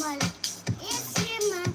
Olha, esse irmão.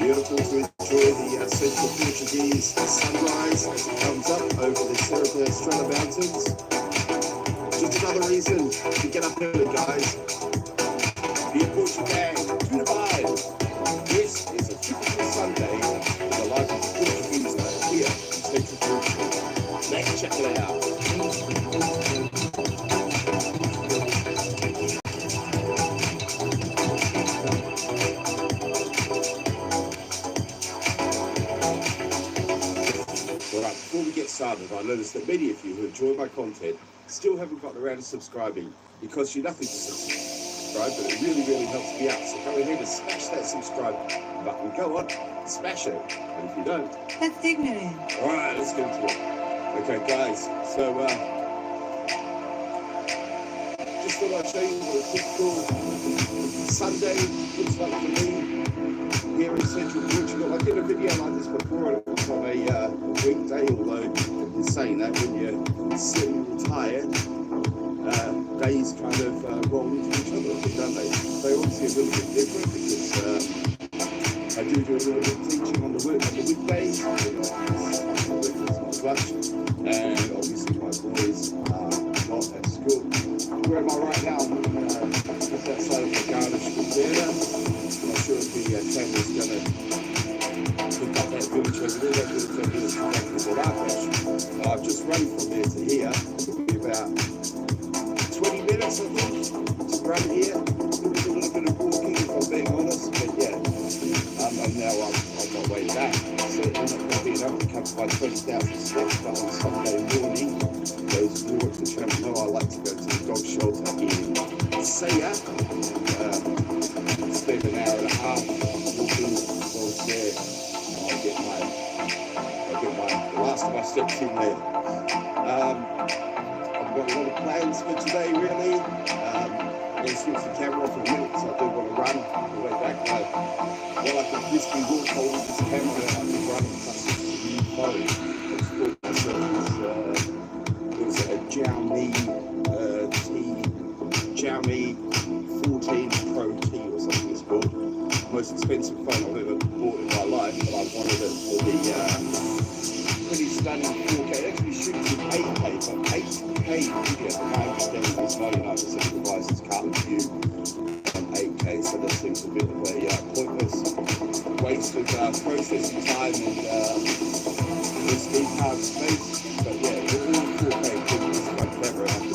Beautiful to enjoy the central Portuguese sunrise as it comes up over the Serra Estrela Mountains. Just another reason to get up early, guys. Be a Portugal, to the vibe. This is a typical Sunday in the life of the Portuguese here in central Portugal. Let's check it out. Alright, before we get started, I noticed that many of you who enjoy my content still haven't gotten around to subscribing because you're nothing to subscribe, but it really, really helps me out. So go ahead and smash that subscribe button. Go on, smash it. And if you don't, that's ignorant. Alright, let's get into it. Okay, guys, so just thought I'd show you what a typical Sunday looks like for me here in central Portugal. I did a video like this before and it was on a weekday, although in saying that when you're sitting tired, days kind of roll into each other, don't they? They're obviously a little bit different because I do a little bit of teaching on the weekdays, not as much, and obviously my boys are not at school. Where am I right now? I'm just outside of the garden of Vieira. I'm not sure if the camera's going to pick up that village over there. That village over there is connected to that Brejo. I've just run from there to here. It'll be about 20 minutes, I think, to run here. A little bit of walking, if I'm being honest, but yeah. And now I'm on my way back. Certainly not going to be enough to cover my 20,000 steps, but on Sunday morning, those who work the Chem know I like to go to the dog shelter in Vieira. Spend an hour and a half walking towards there. I'll get the last of my steps in there. I've got a lot of plans for today, really. I'm going to switch the camera off in a minute because I do want to run all the way back. While I can physically walk holding this camera, I can run and touch this new phone. It's a Xiaomi 14 Pro T or something it's called. Most expensive phone I've ever bought in my life, but I wanted it for the pretty stunning 4K. It actually shoots in 8K, but 8K video, my understanding is 99% of devices can't view on 8K, so that seems a bit of a pointless waste of processing time and SD card space. But yeah, all 4K videos is quite clever. I can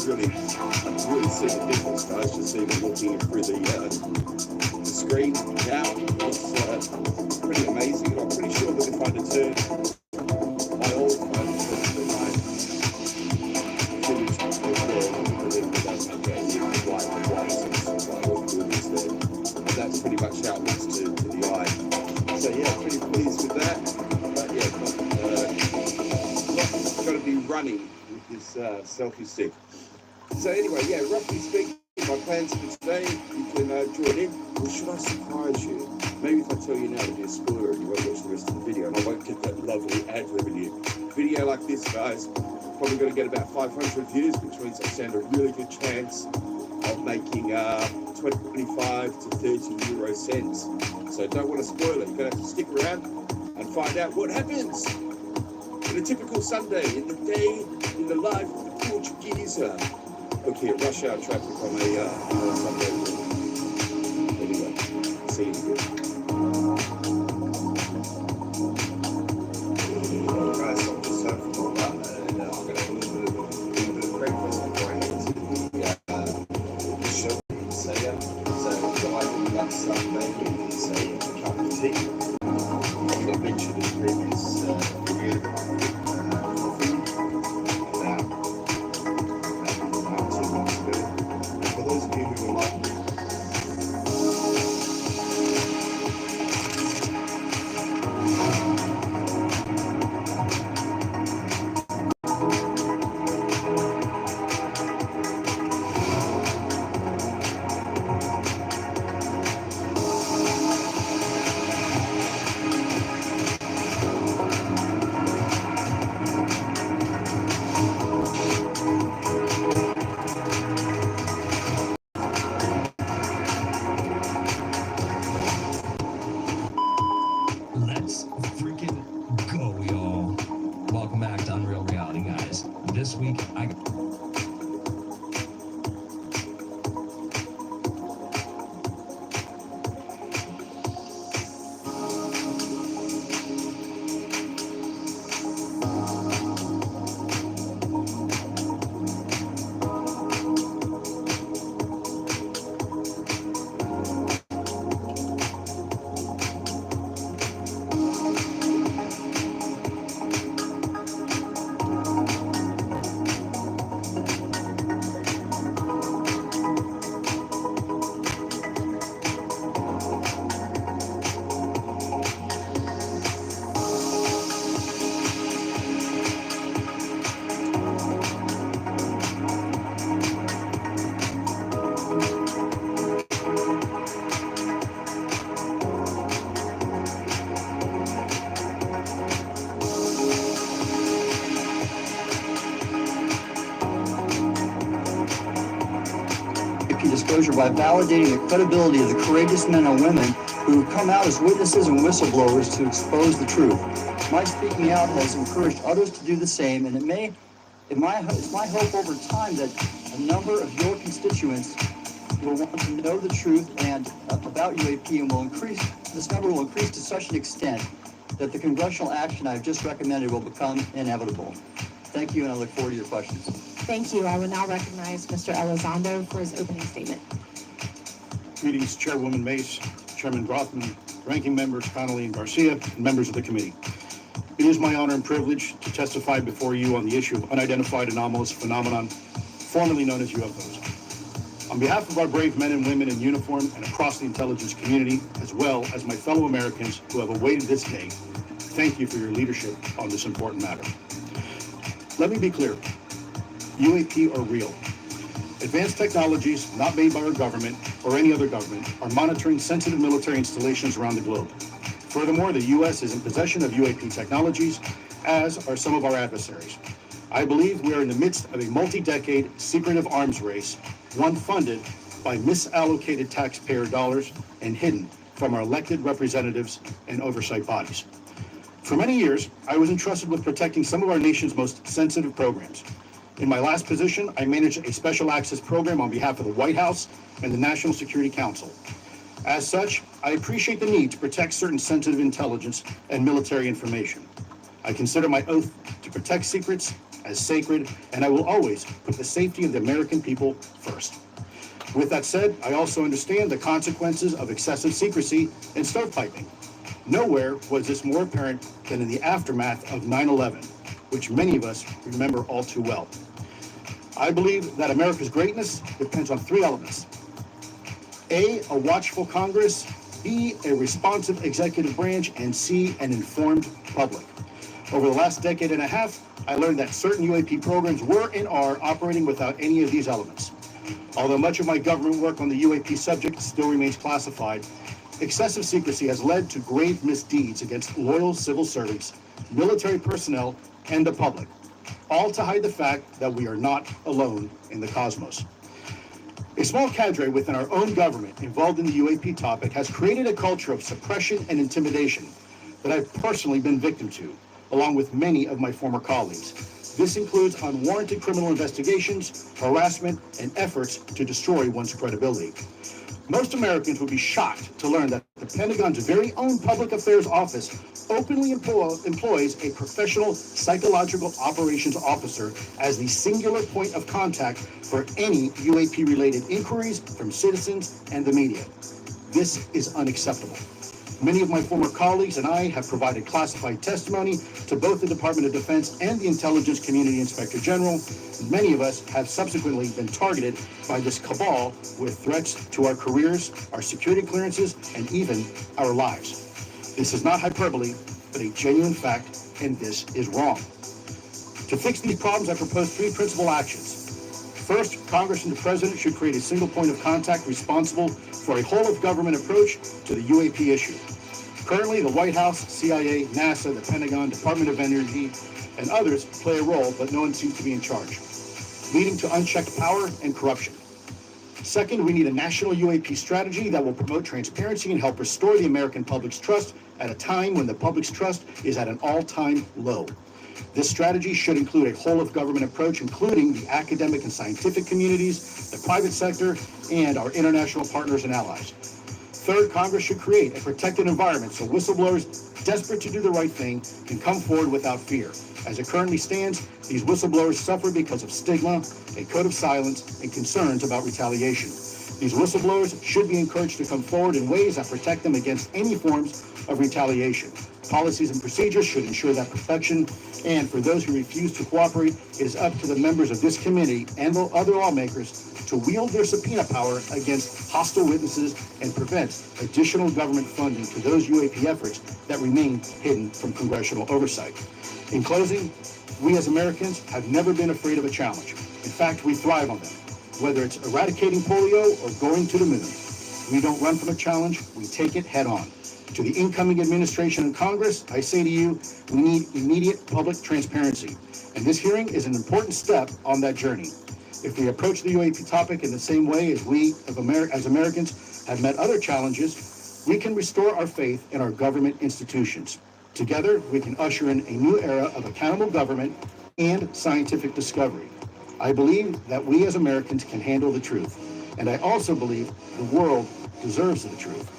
really see the difference, guys, just even looking through the screen now. It's pretty amazing, and I'm pretty sure that if I return my old phone, especially my finished there, and that's pretty much how it looks to the eye. So yeah, pretty pleased with that. But yeah, got to be running with this selfie stick. So anyway, yeah, roughly speaking, my plans for today, you can join in. Or should I surprise you? Maybe if I tell you now to be a spoiler and you won't watch the rest of the video and I won't get that lovely ad revenue. A video like this, guys, probably going to get about 500 views, which means I stand a really good chance of making 25 to 30 euro cents. So don't want to spoil it. You're going to have to stick around and find out what happens in a typical Sunday, in the day, in the life of the Portuguese. Look here, rush hour traffic on a Sunday morning. Anyway, see you again. Guys, I'm just home from all that, and I'm going to have a little bit of breakfast before I head to the show in Vieira. So, I think that's maybe say a cup of tea. I think I mentioned in the previous video coffee about 2 months ago. And for those of you who are like me, week. Disclosure by validating the credibility of the courageous men and women who have come out as witnesses and whistleblowers to expose the truth. My speaking out has encouraged others to do the same, and it's my hope over time that a number of your constituents will want to know the truth and about UAP, and this number will increase to such an extent that the congressional action I've just recommended will become inevitable. Thank you, and I look forward to your questions. Thank you. I will now recognize Mr. Elizondo for his opening statement. Greetings, Chairwoman Mace, Chairman Grothman, Ranking Members Connolly and Garcia, and members of the committee. It is my honor and privilege to testify before you on the issue of unidentified anomalous phenomenon, formerly known as UFOs. On behalf of our brave men and women in uniform and across the intelligence community, as well as my fellow Americans who have awaited this day, thank you for your leadership on this important matter. Let me be clear. UAP are real. Advanced technologies not made by our government or any other government are monitoring sensitive military installations around the globe. Furthermore, the U.S. is in possession of UAP technologies, as are some of our adversaries. I believe we are in the midst of a multi-decade secretive arms race, one funded by misallocated taxpayer dollars and hidden from our elected representatives and oversight bodies. For many years, I was entrusted with protecting some of our nation's most sensitive programs. In my last position, I managed a special access program on behalf of the White House and the National Security Council. As such, I appreciate the need to protect certain sensitive intelligence and military information. I consider my oath to protect secrets as sacred, and I will always put the safety of the American people first. With that said, I also understand the consequences of excessive secrecy and stovepiping. Nowhere was this more apparent than in the aftermath of 9/11, which many of us remember all too well. I believe that America's greatness depends on three elements. A watchful Congress, B, a responsive executive branch, and C, an informed public. Over the last decade and a half, I learned that certain UAP programs were and are operating without any of these elements. Although much of my government work on the UAP subject still remains classified, excessive secrecy has led to grave misdeeds against loyal civil servants, military personnel, and the public, all to hide the fact that we are not alone in the cosmos. A small cadre within our own government involved in the UAP topic has created a culture of suppression and intimidation that I've personally been victim to, along with many of my former colleagues. This includes unwarranted criminal investigations, harassment, and efforts to destroy one's credibility. Most Americans would be shocked to learn that the Pentagon's very own Public Affairs Office openly employs a professional psychological operations officer as the singular point of contact for any UAP-related inquiries from citizens and the media. This is unacceptable. Many of my former colleagues and I have provided classified testimony to both the Department of Defense and the Intelligence Community Inspector General. Many of us have subsequently been targeted by this cabal with threats to our careers, our security clearances, and even our lives. This is not hyperbole, but a genuine fact, and this is wrong. To fix these problems, I propose three principal actions. First, Congress and the President should create a single point of contact responsible for a whole-of-government approach to the UAP issue. Currently, the White House, CIA, NASA, the Pentagon, Department of Energy, and others play a role, but no one seems to be in charge, leading to unchecked power and corruption. Second, we need a national UAP strategy that will promote transparency and help restore the American public's trust at a time when the public's trust is at an all-time low. This strategy should include a whole-of-government approach, including the academic and scientific communities, the private sector, and our international partners and allies. Third, Congress should create a protected environment so whistleblowers desperate to do the right thing can come forward without fear. As it currently stands, these whistleblowers suffer because of stigma, a code of silence, and concerns about retaliation. These whistleblowers should be encouraged to come forward in ways that protect them against any forms of retaliation. Policies and procedures should ensure that protection, and for those who refuse to cooperate, it is up to the members of this committee and the other lawmakers to wield their subpoena power against hostile witnesses and prevent additional government funding to those UAP efforts that remain hidden from congressional oversight. In closing, we as Americans have never been afraid of a challenge. In fact, we thrive on them, whether it's eradicating polio or going to the moon. We don't run from a challenge, we take it head on. To the incoming administration and Congress, I say to you, we need immediate public transparency. And this hearing is an important step on that journey. If we approach the UAP topic in the same way as we, as Americans, have met other challenges, we can restore our faith in our government institutions. Together, we can usher in a new era of accountable government and scientific discovery. I believe that we as Americans can handle the truth, and I also believe the world deserves the truth.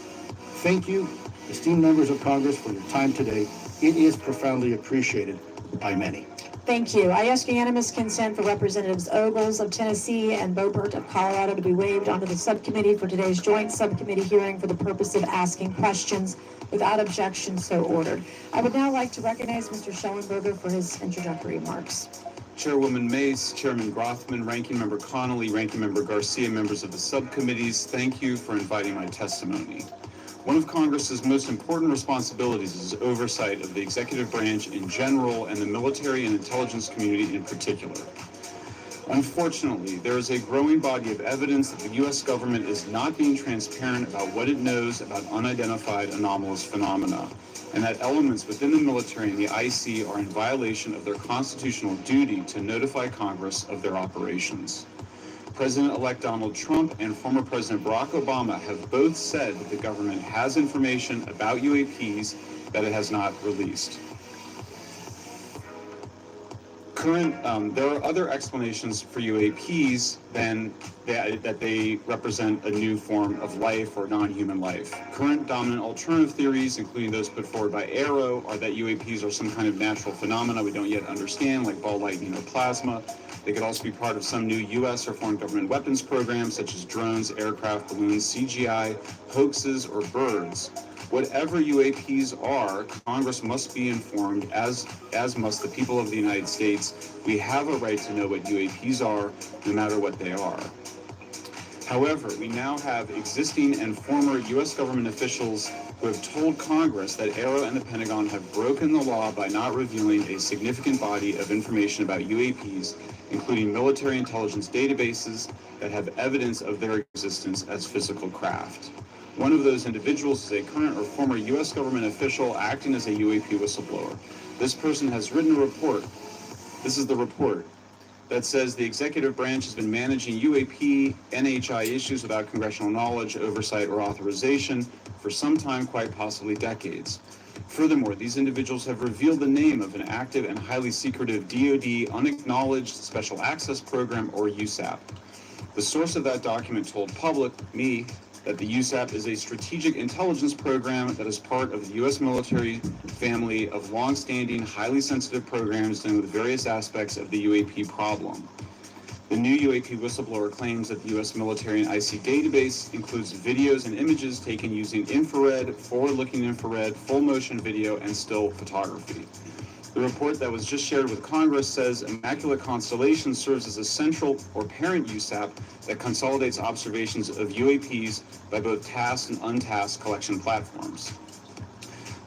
Thank you, esteemed members of Congress, for your time today. It is profoundly appreciated by many. Thank you. I ask unanimous consent for Representatives Ogles of Tennessee and Beaupert of Colorado to be waived onto the subcommittee for today's joint subcommittee hearing for the purpose of asking questions. Without objection, so ordered. I would now like to recognize Mr. Schellenberger for his introductory remarks. Chairwoman Mace, Chairman Grothman, Ranking Member Connolly, Ranking Member Garcia, members of the subcommittees, thank you for inviting my testimony. One of Congress's most important responsibilities is oversight of the executive branch in general and the military and intelligence community in particular. Unfortunately, there is a growing body of evidence that the U.S. government is not being transparent about what it knows about unidentified anomalous phenomena, and that elements within the military and the IC are in violation of their constitutional duty to notify Congress of their operations. President-elect Donald Trump and former President Barack Obama have both said that the government has information about UAPs that it has not released. There are other explanations for UAPs than that they represent a new form of life or non-human life. Current dominant alternative theories, including those put forward by Arrow, are that UAPs are some kind of natural phenomena we don't yet understand, like ball lightning or plasma. They could also be part of some new U.S. or foreign government weapons programs, such as drones, aircraft, balloons, CGI, hoaxes, or birds. Whatever UAPs are, Congress must be informed, as must the people of the United States. We have a right to know what UAPs are, no matter what they are. However, we now have existing and former U.S. government officials who have told Congress that Arrow and the Pentagon have broken the law by not revealing a significant body of information about UAPs, including military intelligence databases that have evidence of their existence as physical craft. One of those individuals is a current or former U.S. government official acting as a UAP whistleblower. This person has written a report. This is the report that says the executive branch has been managing UAP, NHI issues without congressional knowledge, oversight, or authorization for some time, quite possibly decades. Furthermore, these individuals have revealed the name of an active and highly secretive DoD unacknowledged special access program, or USAP. The source of that document told me, that the USAP is a strategic intelligence program that is part of the U.S. military family of long-standing, highly sensitive programs dealing with various aspects of the UAP problem. The new UAP whistleblower claims that the U.S. military and IC database includes videos and images taken using infrared, forward-looking infrared, full-motion video, and still photography. The report that was just shared with Congress says Immaculate Constellation serves as a central or parent USAP that consolidates observations of UAPs by both tasked and untasked collection platforms.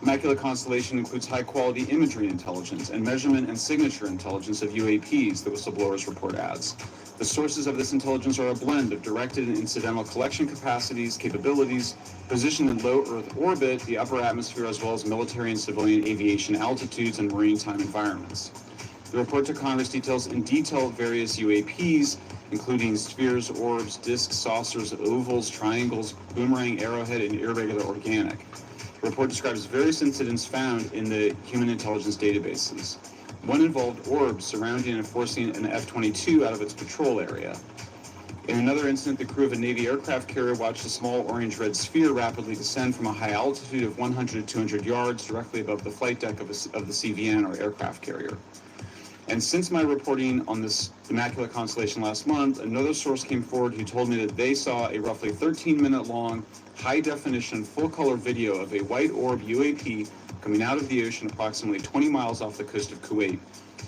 Immaculate Constellation includes high-quality imagery intelligence and measurement and signature intelligence of UAPs, the whistleblower's report adds. The sources of this intelligence are a blend of directed and incidental collection capabilities, positioned in low Earth orbit, the upper atmosphere, as well as military and civilian aviation altitudes and maritime environments. The report to Congress details in detail various UAPs, including spheres, orbs, discs, saucers, ovals, triangles, boomerang, arrowhead, and irregular organic. The report describes various incidents found in the human intelligence databases. One involved orbs surrounding and forcing an F-22 out of its patrol area. In another incident, the crew of a Navy aircraft carrier watched a small orange-red sphere rapidly descend from a high altitude of 100 to 200 yards directly above the flight deck of the CVN, or aircraft carrier. And since my reporting on this immaculate constellation last month, another source came forward who told me that they saw a roughly 13-minute-long, high-definition, full-color video of a white orb UAP coming out of the ocean approximately 20 miles off the coast of Kuwait.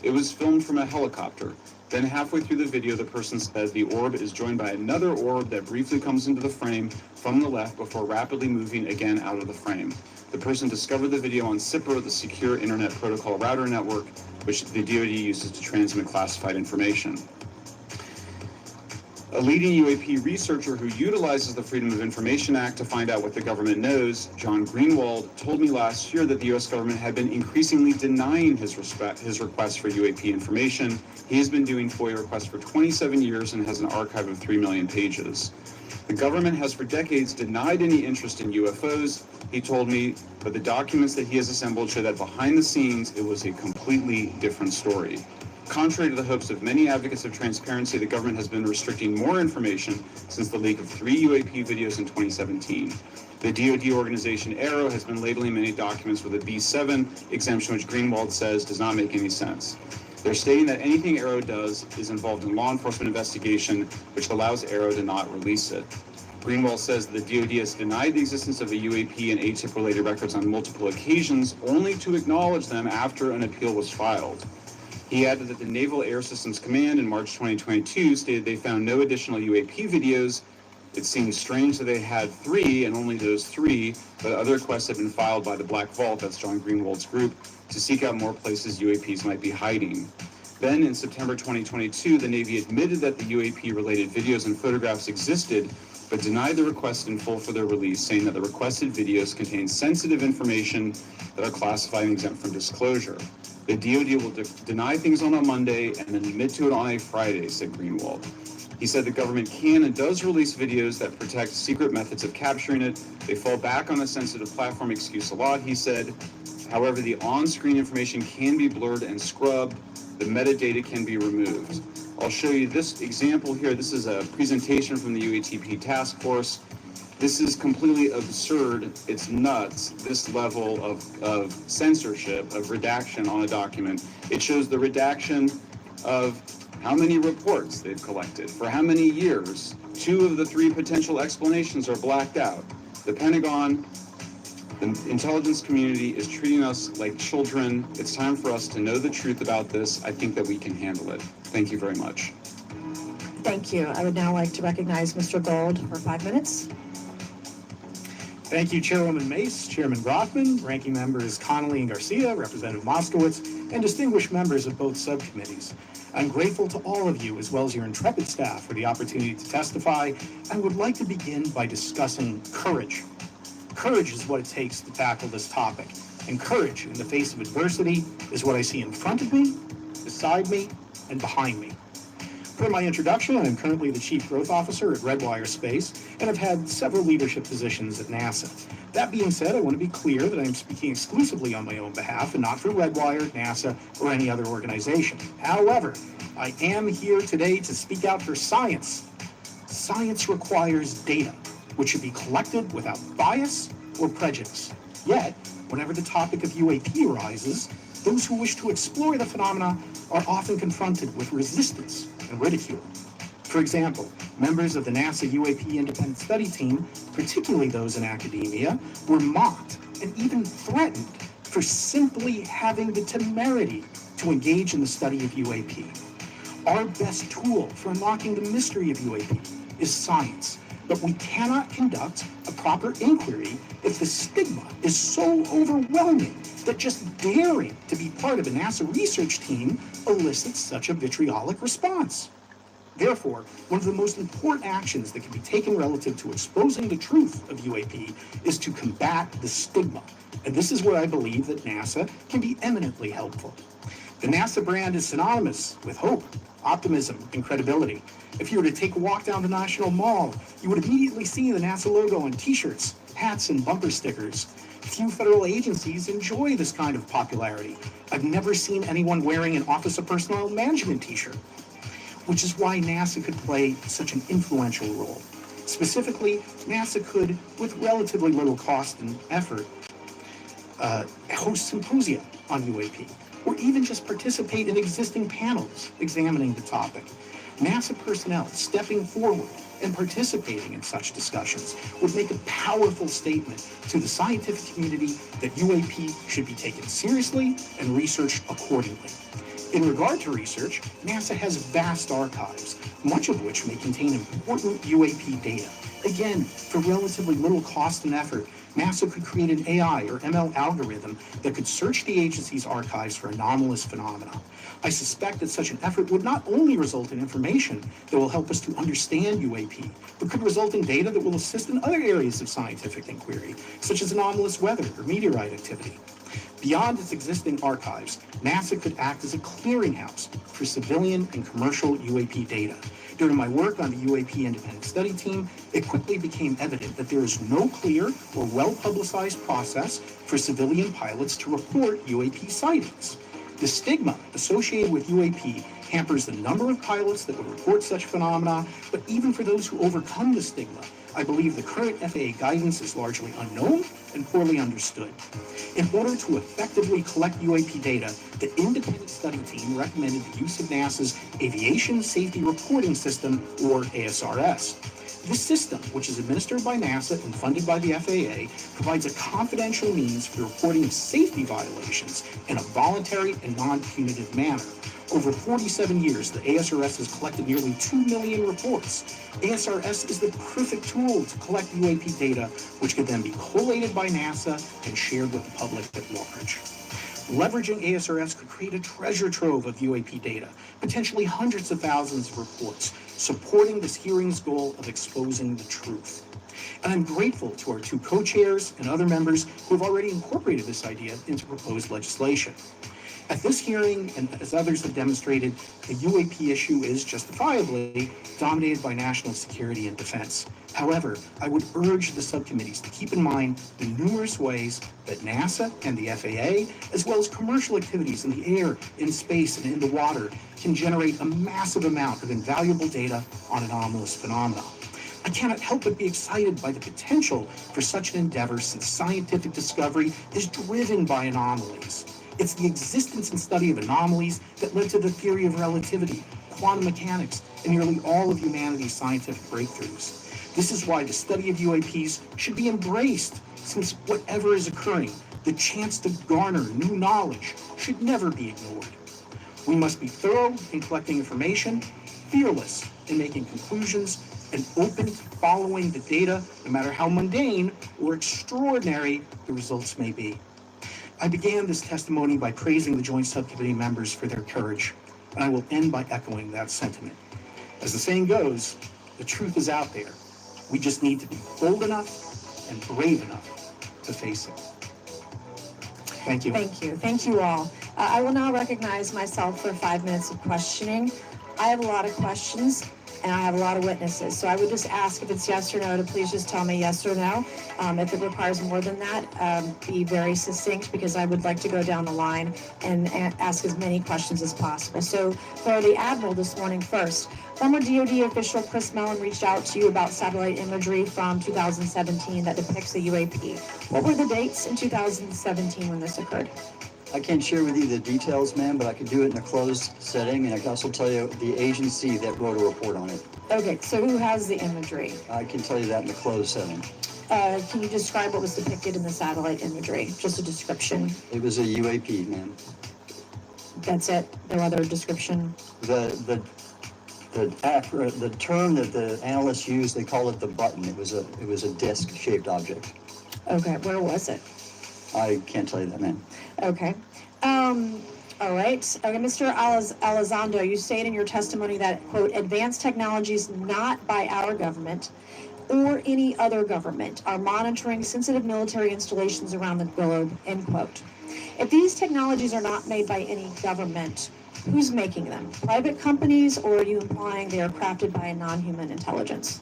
It was filmed from a helicopter. Then halfway through the video, the person says the orb is joined by another orb that briefly comes into the frame from the left before rapidly moving again out of the frame. The person discovered the video on SIPR, the Secure Internet Protocol Router Network, which the DoD uses to transmit classified information. A leading UAP researcher who utilizes the Freedom of Information Act to find out what the government knows, John Greenwald, told me last year that the U.S. government had been increasingly denying his requests for UAP information. He has been doing FOIA requests for 27 years and has an archive of 3 million pages. The government has for decades denied any interest in UFOs, he told me, but the documents that he has assembled show that behind the scenes, it was a completely different story. Contrary to the hopes of many advocates of transparency, the government has been restricting more information since the leak of 3 UAP videos in 2017. The DoD organization AARO has been labeling many documents with a B7 exemption, which Greenwald says does not make any sense. They're stating that anything AARO does is involved in law enforcement investigation, which allows AARO to not release it. Greenwald says the DoD has denied the existence of a UAP and ATIP-related records on multiple occasions, only to acknowledge them after an appeal was filed. He added that the Naval Air Systems Command in March 2022 stated they found no additional UAP videos. It seems strange that they had 3 and only those 3, but other requests have been filed by the Black Vault, that's John Greenwald's group, to seek out more places UAPs might be hiding. Then in September 2022, the Navy admitted that the UAP-related videos and photographs existed, but denied the request in full for their release, saying that the requested videos contain sensitive information that are classified and exempt from disclosure. The DoD will deny things on a Monday and then admit to it on a Friday, said Greenwald. He said the government can and does release videos that protect secret methods of capturing it. They fall back on the sensitive platform excuse a lot, he said. However, the on-screen information can be blurred and scrubbed. The metadata can be removed. I'll show you this example here. This is a presentation from the UATP task force. This is completely absurd. It's nuts, this level of censorship, of redaction on a document. It shows the redaction of how many reports they've collected, for how many years. 2 of the 3 potential explanations are blacked out. The Pentagon, the intelligence community is treating us like children. It's time for us to know the truth about this. I think that we can handle it. Thank you very much. Thank you. I would now like to recognize Mr. Gold for 5 minutes. Thank you, Chairwoman Mace, Chairman Grothman, Ranking Members Connolly and Garcia, Representative Moskowitz, and distinguished members of both subcommittees. I'm grateful to all of you, as well as your intrepid staff, for the opportunity to testify. I would like to begin by discussing courage. Courage is what it takes to tackle this topic, and courage in the face of adversity is what I see in front of me, beside me, and behind me. Per my introduction, I'm currently the Chief Growth Officer at Redwire Space, and have had several leadership positions at NASA. That being said, I want to be clear that I'm speaking exclusively on my own behalf and not for Redwire, NASA, or any other organization. However, I am here today to speak out for science. Science requires data, which should be collected without bias or prejudice. Yet, whenever the topic of UAP arises, those who wish to explore the phenomena are often confronted with resistance and ridicule. For example, members of the NASA UAP Independent Study Team, particularly those in academia, were mocked and even threatened for simply having the temerity to engage in the study of UAP. Our best tool for unlocking the mystery of UAP is science, but we cannot conduct a proper inquiry if the stigma is so overwhelming that just daring to be part of a NASA research team elicits such a vitriolic response. Therefore, one of the most important actions that can be taken relative to exposing the truth of UAP is to combat the stigma. And this is where I believe that NASA can be eminently helpful. The NASA brand is synonymous with hope, optimism, and credibility. If you were to take a walk down the National Mall, you would immediately see the NASA logo on t-shirts, hats, and bumper stickers. Few federal agencies enjoy this kind of popularity. I've never seen anyone wearing an Office of Personnel Management t-shirt, which is why NASA could play such an influential role. Specifically, NASA could, with relatively little cost and effort, host symposia on UAP, or even just participate in existing panels examining the topic. NASA personnel stepping forward and participating in such discussions would make a powerful statement to the scientific community that UAP should be taken seriously and researched accordingly. In regard to research, NASA has vast archives, much of which may contain important UAP data. Again, for relatively little cost and effort, NASA could create an AI or ML algorithm that could search the agency's archives for anomalous phenomena. I suspect that such an effort would not only result in information that will help us to understand UAP, but could result in data that will assist in other areas of scientific inquiry, such as anomalous weather or meteorite activity. Beyond its existing archives, NASA could act as a clearinghouse for civilian and commercial UAP data. During my work on the UAP Independent Study Team, it quickly became evident that there is no clear or well-publicized process for civilian pilots to report UAP sightings. The stigma associated with UAP hampers the number of pilots that would report such phenomena, but even for those who overcome the stigma, I believe the current FAA guidance is largely unknown and poorly understood. In order to effectively collect UAP data, the Independent Study Team recommended the use of NASA's Aviation Safety Reporting System, or ASRS. This system, which is administered by NASA and funded by the FAA, provides a confidential means for reporting of safety violations in a voluntary and non-punitive manner. Over 47 years, the ASRS has collected nearly 2 million reports. ASRS is the perfect tool to collect UAP data, which could then be collated by NASA and shared with the public at large. Leveraging ASRS could create a treasure trove of UAP data, potentially hundreds of thousands of reports, supporting this hearing's goal of exposing the truth. And I'm grateful to our two co-chairs and other members who have already incorporated this idea into proposed legislation. At this hearing, and as others have demonstrated, the UAP issue is justifiably dominated by national security and defense. However, I would urge the subcommittees to keep in mind the numerous ways that NASA and the FAA, as well as commercial activities in the air, in space, and in the water, can generate a massive amount of invaluable data on anomalous phenomena. I cannot help but be excited by the potential for such an endeavor, since scientific discovery is driven by anomalies. It's the existence and study of anomalies that led to the theory of relativity, quantum mechanics, and nearly all of humanity's scientific breakthroughs. This is why the study of UAPs should be embraced, since whatever is occurring, the chance to garner new knowledge should never be ignored. We must be thorough in collecting information, fearless in making conclusions, and open to following the data, no matter how mundane or extraordinary the results may be. I began this testimony by praising the Joint Subcommittee members for their courage, and I will end by echoing that sentiment. As the saying goes, the truth is out there. We just need to be bold enough and brave enough to face it. Thank you. Thank you. Thank you all. I will now recognize myself for 5 minutes of questioning. I have a lot of questions, and I have a lot of witnesses. So I would just ask, if it's yes or no, to please just tell me yes or no. If it requires more than that, be very succinct, because I would like to go down the line and ask as many questions as possible. So for the Admiral this morning first, former DoD official Chris Mellon reached out to you about satellite imagery from 2017 that depicts the UAP. What were the dates in 2017 when this occurred? I can't share with you the details, ma'am, but I can do it in a closed setting, and I can also tell you the agency that wrote a report on it. Okay, so who has the imagery? I can tell you that in a closed setting. Can you describe what was depicted in the satellite imagery? Just a description. It was a UAP, ma'am. That's it? No other description? The term that the analysts used, they call it the button. It was a disc-shaped object. Okay, where was it? I can't tell you that, ma'am. Okay. All right. Okay, Mr. Elizondo, you state in your testimony that, quote, advanced technologies not by our government or any other government are monitoring sensitive military installations around the globe, end quote. If these technologies are not made by any government, who's making them? Private companies, or are you implying they are crafted by a non-human intelligence?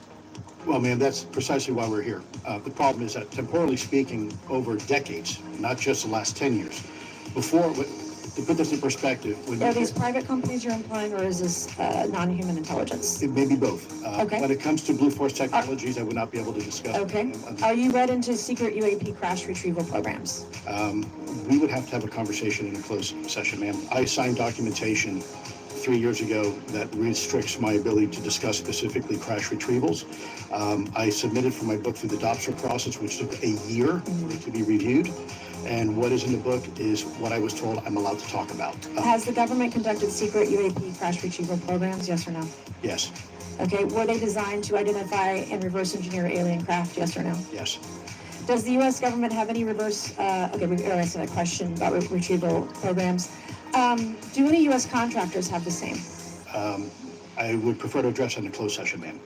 Well, ma'am, that's precisely why we're here. The problem is that temporally speaking, over decades, not just the last 10 years, to put this in perspective, Are these private companies you're implying, or is this non-human intelligence? it may be both. Okay. When it comes to Blue Force Technologies, I would not be able to discuss. Okay. Are you read into secret UAP crash retrieval programs? We would have to have a conversation in a closed session, ma'am. I signed documentation 3 years ago that restricts my ability to discuss specifically crash retrievals. I submitted for my book through the DOPSR process, which took a year for it to be reviewed. And what is in the book is what I was told I'm allowed to talk about. Has the government conducted secret UAP crash retrieval programs, yes or no? Yes, Okay, were they designed to identify and reverse engineer alien craft, yes or no? yes. Does the U.S. government have any reverse, okay, we already answered that question about retrieval programs. Do any U.S. contractors have the same? I would prefer to address in a closed session, ma'am.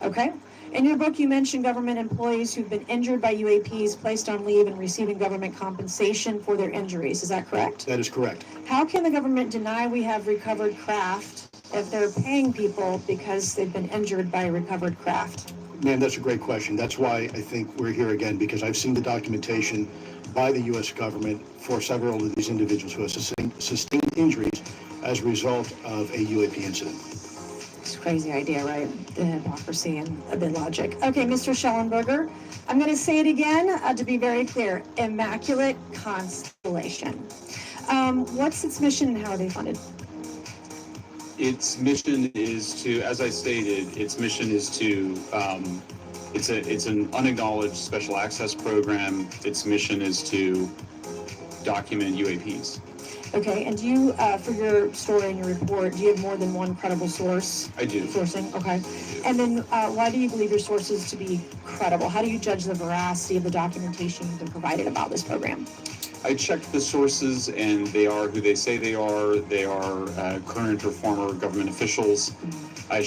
Okay. In your book, you mentioned government employees who've been injured by UAPs, placed on leave, and receiving government compensation for their injuries. Is that correct? That is correct. How can the government deny we have recovered craft if they're paying people because they've been injured by recovered craft? Ma'am, that's a great question. That's why I think we're here again, because I've seen the documentation by the U.S. government for several of these individuals who have sustained injuries as a result of a UAP incident. It's a crazy idea, right? The hypocrisy and a bit logic. Okay, Mr. Schellenberger, I'm going to say it again to be very clear. Immaculate Constellation. What's its mission and how are they funded? Its mission is to, as I stated, its mission is to, it's an unacknowledged special access program. Its mission is to document UAPs. Okay, and do you, for your story and your report, do you have more than one credible source? I do. Sourcing, okay. And then why do you believe your sources to be credible? How do you judge the veracity of the documentation you've been provided about this program? I checked the sources, and they are who they say they are. They are current or former government officials. I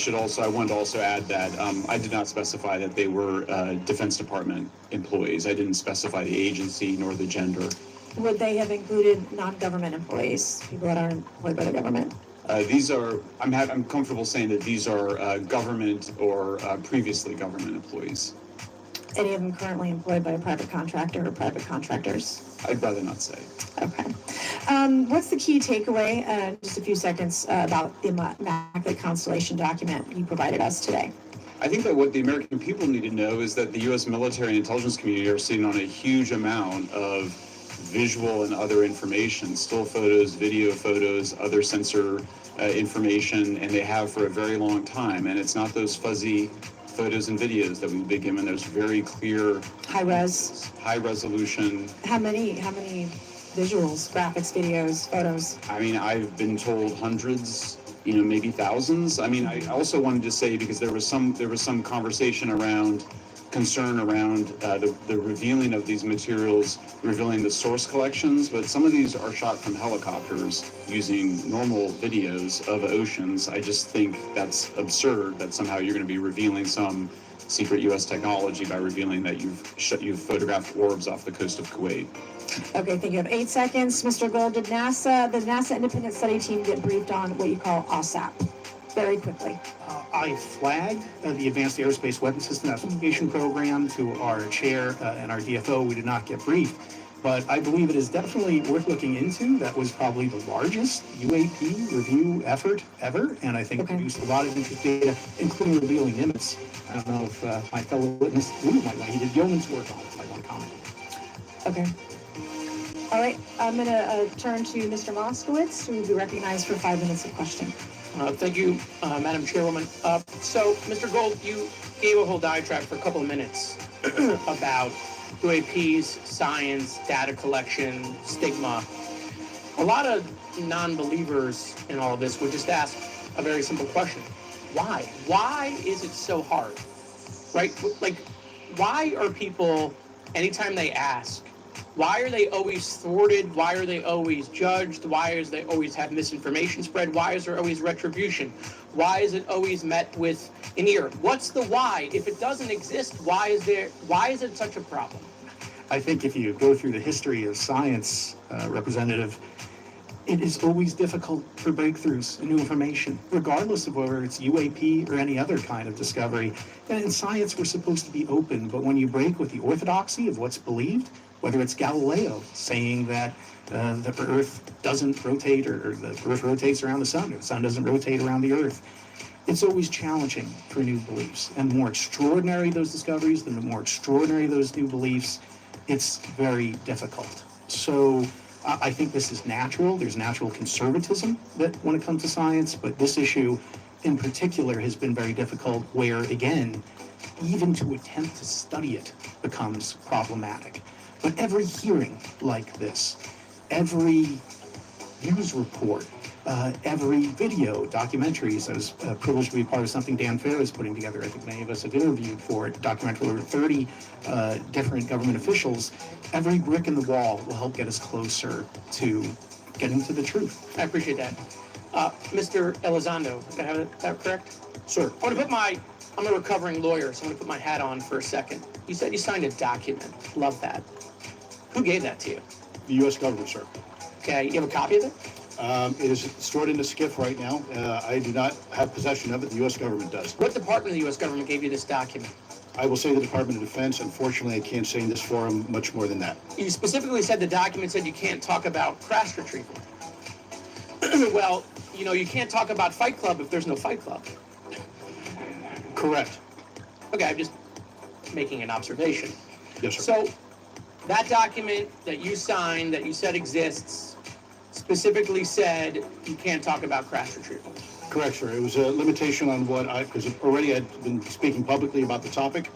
wanted to also add that I did not specify that they were Defense Department employees. I didn't specify the agency nor the gender. Would they have included non-government employees, people that aren't employed by the government? I'm comfortable saying that these are government or previously government employees. Any of them currently employed by a private contractor or private contractors? I'd rather not say. Okay. What's the key takeaway, just a few seconds, about the Immaculate Constellation document you provided us today? I think that what the American people need to know is that the U.S. military and intelligence community are sitting on a huge amount of visual and other information, still photos, video photos, other sensor information, and they have for a very long time. And it's not those fuzzy photos and videos that we've been given. There's very clear, high resolution. How many visuals, graphics, videos, photos? I mean, I've been told hundreds, maybe thousands. I mean, I also wanted to say, because there was some conversation around concern around the revealing of these materials, revealing the source collections, but some of these are shot from helicopters using normal videos of oceans. I just think that's absurd that somehow you're going to be revealing some secret U.S. technology by revealing that you've photographed orbs off the coast of Kuwait. Okay, thank you. Have 8 seconds. Mr. Gold, did the NASA Independent Study Team get briefed on what you call OSAP? Very quickly. I flagged the Advanced Aerospace Weapons System Application Program to our chair and our DFO. We did not get briefed, but I believe it is definitely worth looking into. That was probably the largest UAP review effort ever, and I think it produced a lot of interesting data, including revealing limits. I don't know if my fellow witness, he did yeoman's work on it, might want to comment. Okay. All right, I'm going to turn to Mr. Moskowitz, who will be recognized for 5 minutes of question. Thank you, Madam Chairwoman. So, Mr. Gold, you gave a whole diatribe for a couple of minutes about UAPs, science, data collection, stigma. A lot of non-believers in all of this would just ask a very simple question. Why? Why is it so hard? Right? Like, why are people, anytime they ask, why are they always thwarted? Why are they always judged? Why is they always have misinformation spread? Why is there always retribution? Why is it always met with an ear? What's the why? If it doesn't exist, why is it such a problem? I think if you go through the history of science, Representative, It is always difficult for breakthroughs in new information, regardless of whether it's UAP or any other kind of discovery. And in science, we're supposed to be open, but when you break with the orthodoxy of what's believed, whether it's Galileo saying that the Earth doesn't rotate, or the Earth rotates around the sun, or the sun doesn't rotate around the Earth, it's always challenging for new beliefs. And the more extraordinary those discoveries, the more extraordinary those new beliefs, it's very difficult. So I think this is natural. There's natural conservatism that when it comes to science, but this issue in particular has been very difficult where, again, even to attempt to study it becomes problematic. But every hearing like this, every news report, every video, documentaries. I was privileged to be part of something Dan Fair is putting together. I think many of us have interviewed for it, documentary over 30 different government officials. Every brick in the wall will help get us closer to getting to the truth. I appreciate that. Mr. Elizondo, did I have that correct? Sir, I'm a recovering lawyer, so I'm gonna put my hat on for a second. You said you signed a document. Love that. Who gave that to you? the U.S. government, sir. Okay, you have a copy of it? It is stored in a SCIF right now. I do not have possession of it. The U.S. government does. What department of the U.S. government gave you this document? I will say the Department of Defense. Unfortunately, I can't say in this forum much more than that. You specifically said the document said you can't talk about crash retrieval. Well, you know, you can't talk about Fight Club if there's no Fight Club. Correct. Okay, I'm just making an observation. Yes, sir. So, that document that you signed, that you said exists, specifically said you can't talk about crash retrieval. Correct, sir. It was a limitation on what because already I'd been speaking publicly about the topic,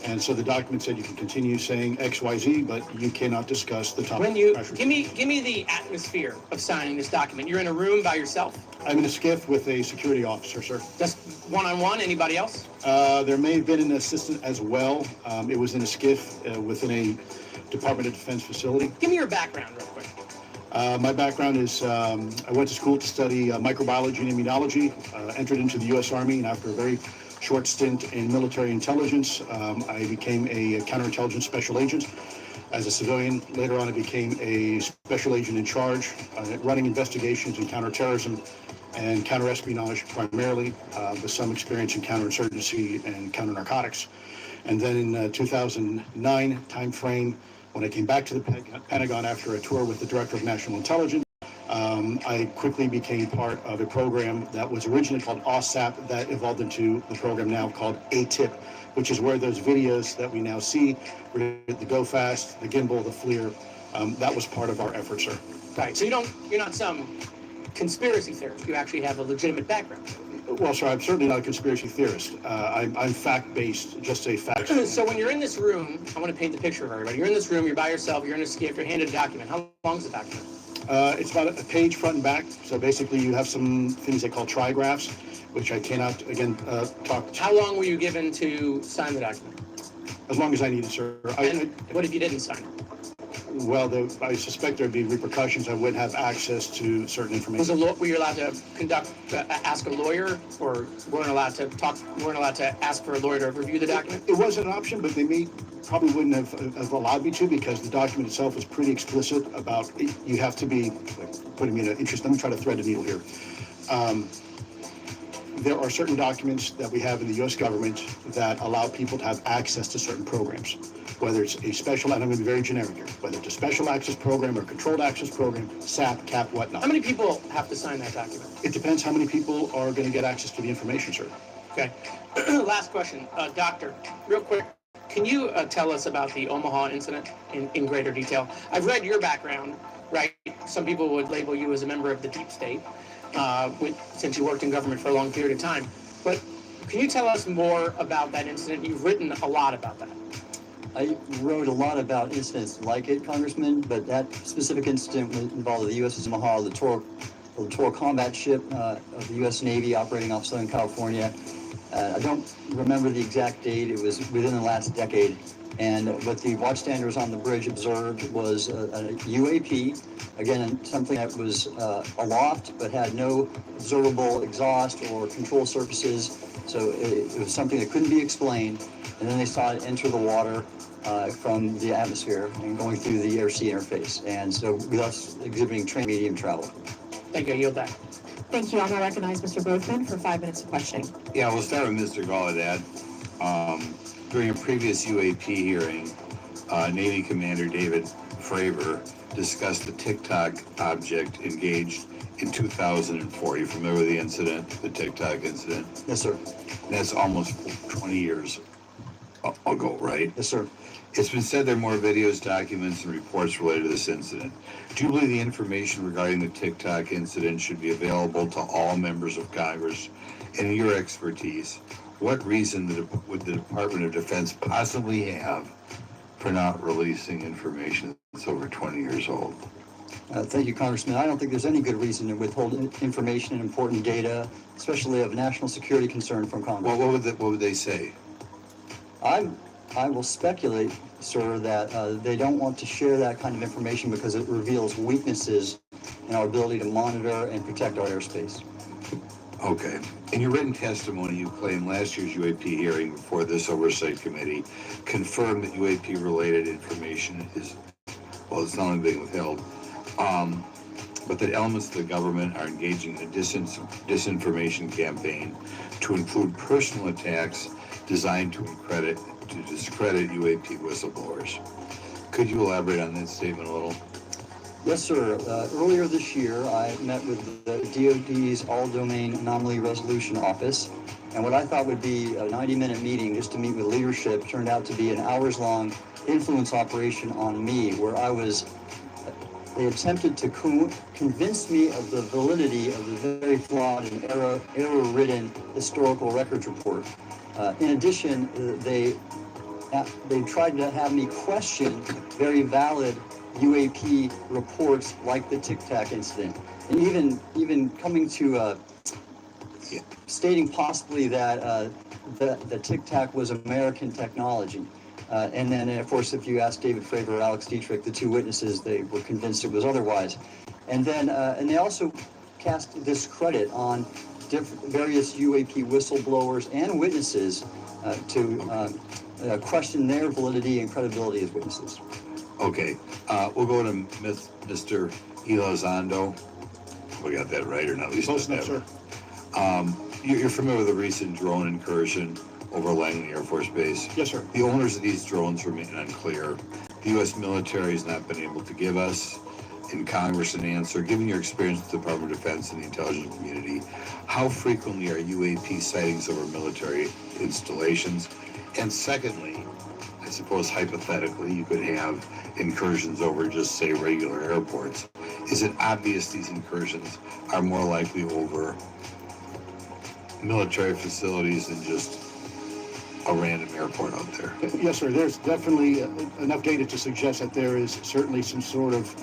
and so the document said you can continue saying X, Y, Z, but you cannot discuss the topic. When you give me the atmosphere of signing this document. You're in a room by yourself. I'm in a SCIF with a security officer, sir. Just one-on-one. Anybody else? There may have been an assistant as well. It was in a SCIF within a Department of Defense facility. Give me your background real quick. My background is I went to school to study microbiology and immunology, entered into the U.S. Army, and after a very short stint in military intelligence, I became a counterintelligence special agent. As a civilian, later on I became a special agent in charge, running investigations in counterterrorism and counterespionage primarily, with some experience in counterinsurgency and counternarcotics. And then in 2009 timeframe, when I came back to the Pentagon after a tour with the Director of National Intelligence, I quickly became part of a program that was originally called OSAP that evolved into the program now called ATIP, which is where those videos that we now see, the Go Fast, the Gimbal, the FLIR, that was part of our effort, sir. Right. So you're not some conspiracy theorist. You actually have a legitimate background. Well, sir, I'm certainly not a conspiracy theorist. I'm fact-based, just a fact. So when you're in this room, I want to paint the picture of everybody. You're in this room, you're by yourself, you're in a SCIF, you're handed a document. How long is the document? It's about a page front and back. So basically you have some things they call trigraphs, which I cannot, again, talk to. How long were you given to sign the document? As long as I need it, sir. And what if you didn't sign it? Well, I suspect there'd be repercussions. I wouldn't have access to certain information. Were you allowed to ask a lawyer, or weren't allowed to ask for a lawyer to review the document? It was an option, but they probably wouldn't have allowed me to, because the document itself is pretty explicit about you have to be, putting me in an interest. Let me try to thread the needle here. There are certain documents that we have in the U.S. government that allow people to have access to certain programs, whether it's a special, and I'm going to be very generic here, whether it's a special access program or a controlled access program, SAP, CAP, whatnot. How many people have to sign that document? It depends how many people are going to get access to the information, sir. Okay. Last question. Doctor, real quick, can you tell us about the Omaha incident in greater detail? I've read your background, right? Some people would label you as a member of the deep state, since you worked in government for a long period of time. But can you tell us more about that incident? You've written a lot about that. I wrote a lot about incidents like it, Congressman, but that specific incident involved the USS Omaha, the Littoral combat ship of the U.S. Navy operating off Southern California. I don't remember the exact date. It was within the last decade. And what the watchstanders on the bridge observed was a UAP, again, something that was aloft but had no observable exhaust or control surfaces. So it was something that couldn't be explained. And then they saw it enter the water from the atmosphere and going through the air-sea interface, and so thus exhibiting medium travel. Thank you. I yield back. Thank you. I'll now recognize Mr. Bothman for 5 minutes of questioning. Yeah, we'll start with Mr. Gallaudet. During a previous UAP hearing, Navy Commander David Fravor discussed the TikTok object engaged in 2004. You familiar with the incident, the TikTok incident? Yes, sir. That's almost 20 years ago, right? Yes, sir. It's been said there are more videos, documents, and reports related to this incident. Do you believe the information regarding the TikTok incident should be available to all members of Congress? And in your expertise, what reason would the Department of Defense possibly have for not releasing information that's over 20 years old? Thank you, Congressman. I don't think there's any good reason to withhold information and important data, especially of national security concern from Congress. Well, what would they say? I will speculate, sir, that they don't want to share that kind of information because it reveals weaknesses in our ability to monitor and protect our airspace. Okay. In your written testimony, you claim last year's UAP hearing before this oversight committee confirmed that UAP-related information is, well, it's not only being withheld, but that elements of the government are engaging in a disinformation campaign to include personal attacks designed to discredit UAP whistleblowers. Could you elaborate on that statement a little? Yes, sir. Earlier this year, I met with the DoD's All-Domain Anomaly Resolution Office, and what I thought would be a 90-minute meeting just to meet with leadership turned out to be an hours-long influence operation on me, where they attempted to convince me of the validity of the very flawed and error-ridden historical records report. In addition, they tried to have me question very valid UAP reports like the Tic Tac incident, and even coming to stating possibly that the Tic Tac was American technology. And then, of course, if you ask David Fravor or Alex Dietrich, the two witnesses, they were convinced it was otherwise. And then, and they also cast discredit on various UAP whistleblowers and witnesses to question their validity and credibility as witnesses. Okay. We'll go to Mr. Elizondo. We got that right, or not? At least Close enough, that. sir. You're familiar with the recent drone incursion over Langley Air Force Base? Yes, sir. The owners of these drones remain unclear. The U.S. military has not been able to give us in Congress an answer. Given your experience with the Department of Defense and the intelligence community, how frequently are UAP sightings over military installations? And secondly, I suppose hypothetically you could have incursions over just, say, regular airports. Is it obvious these incursions are more likely over military facilities than just a random airport out there? Yes, sir. There's definitely enough data to suggest that there is certainly some sort of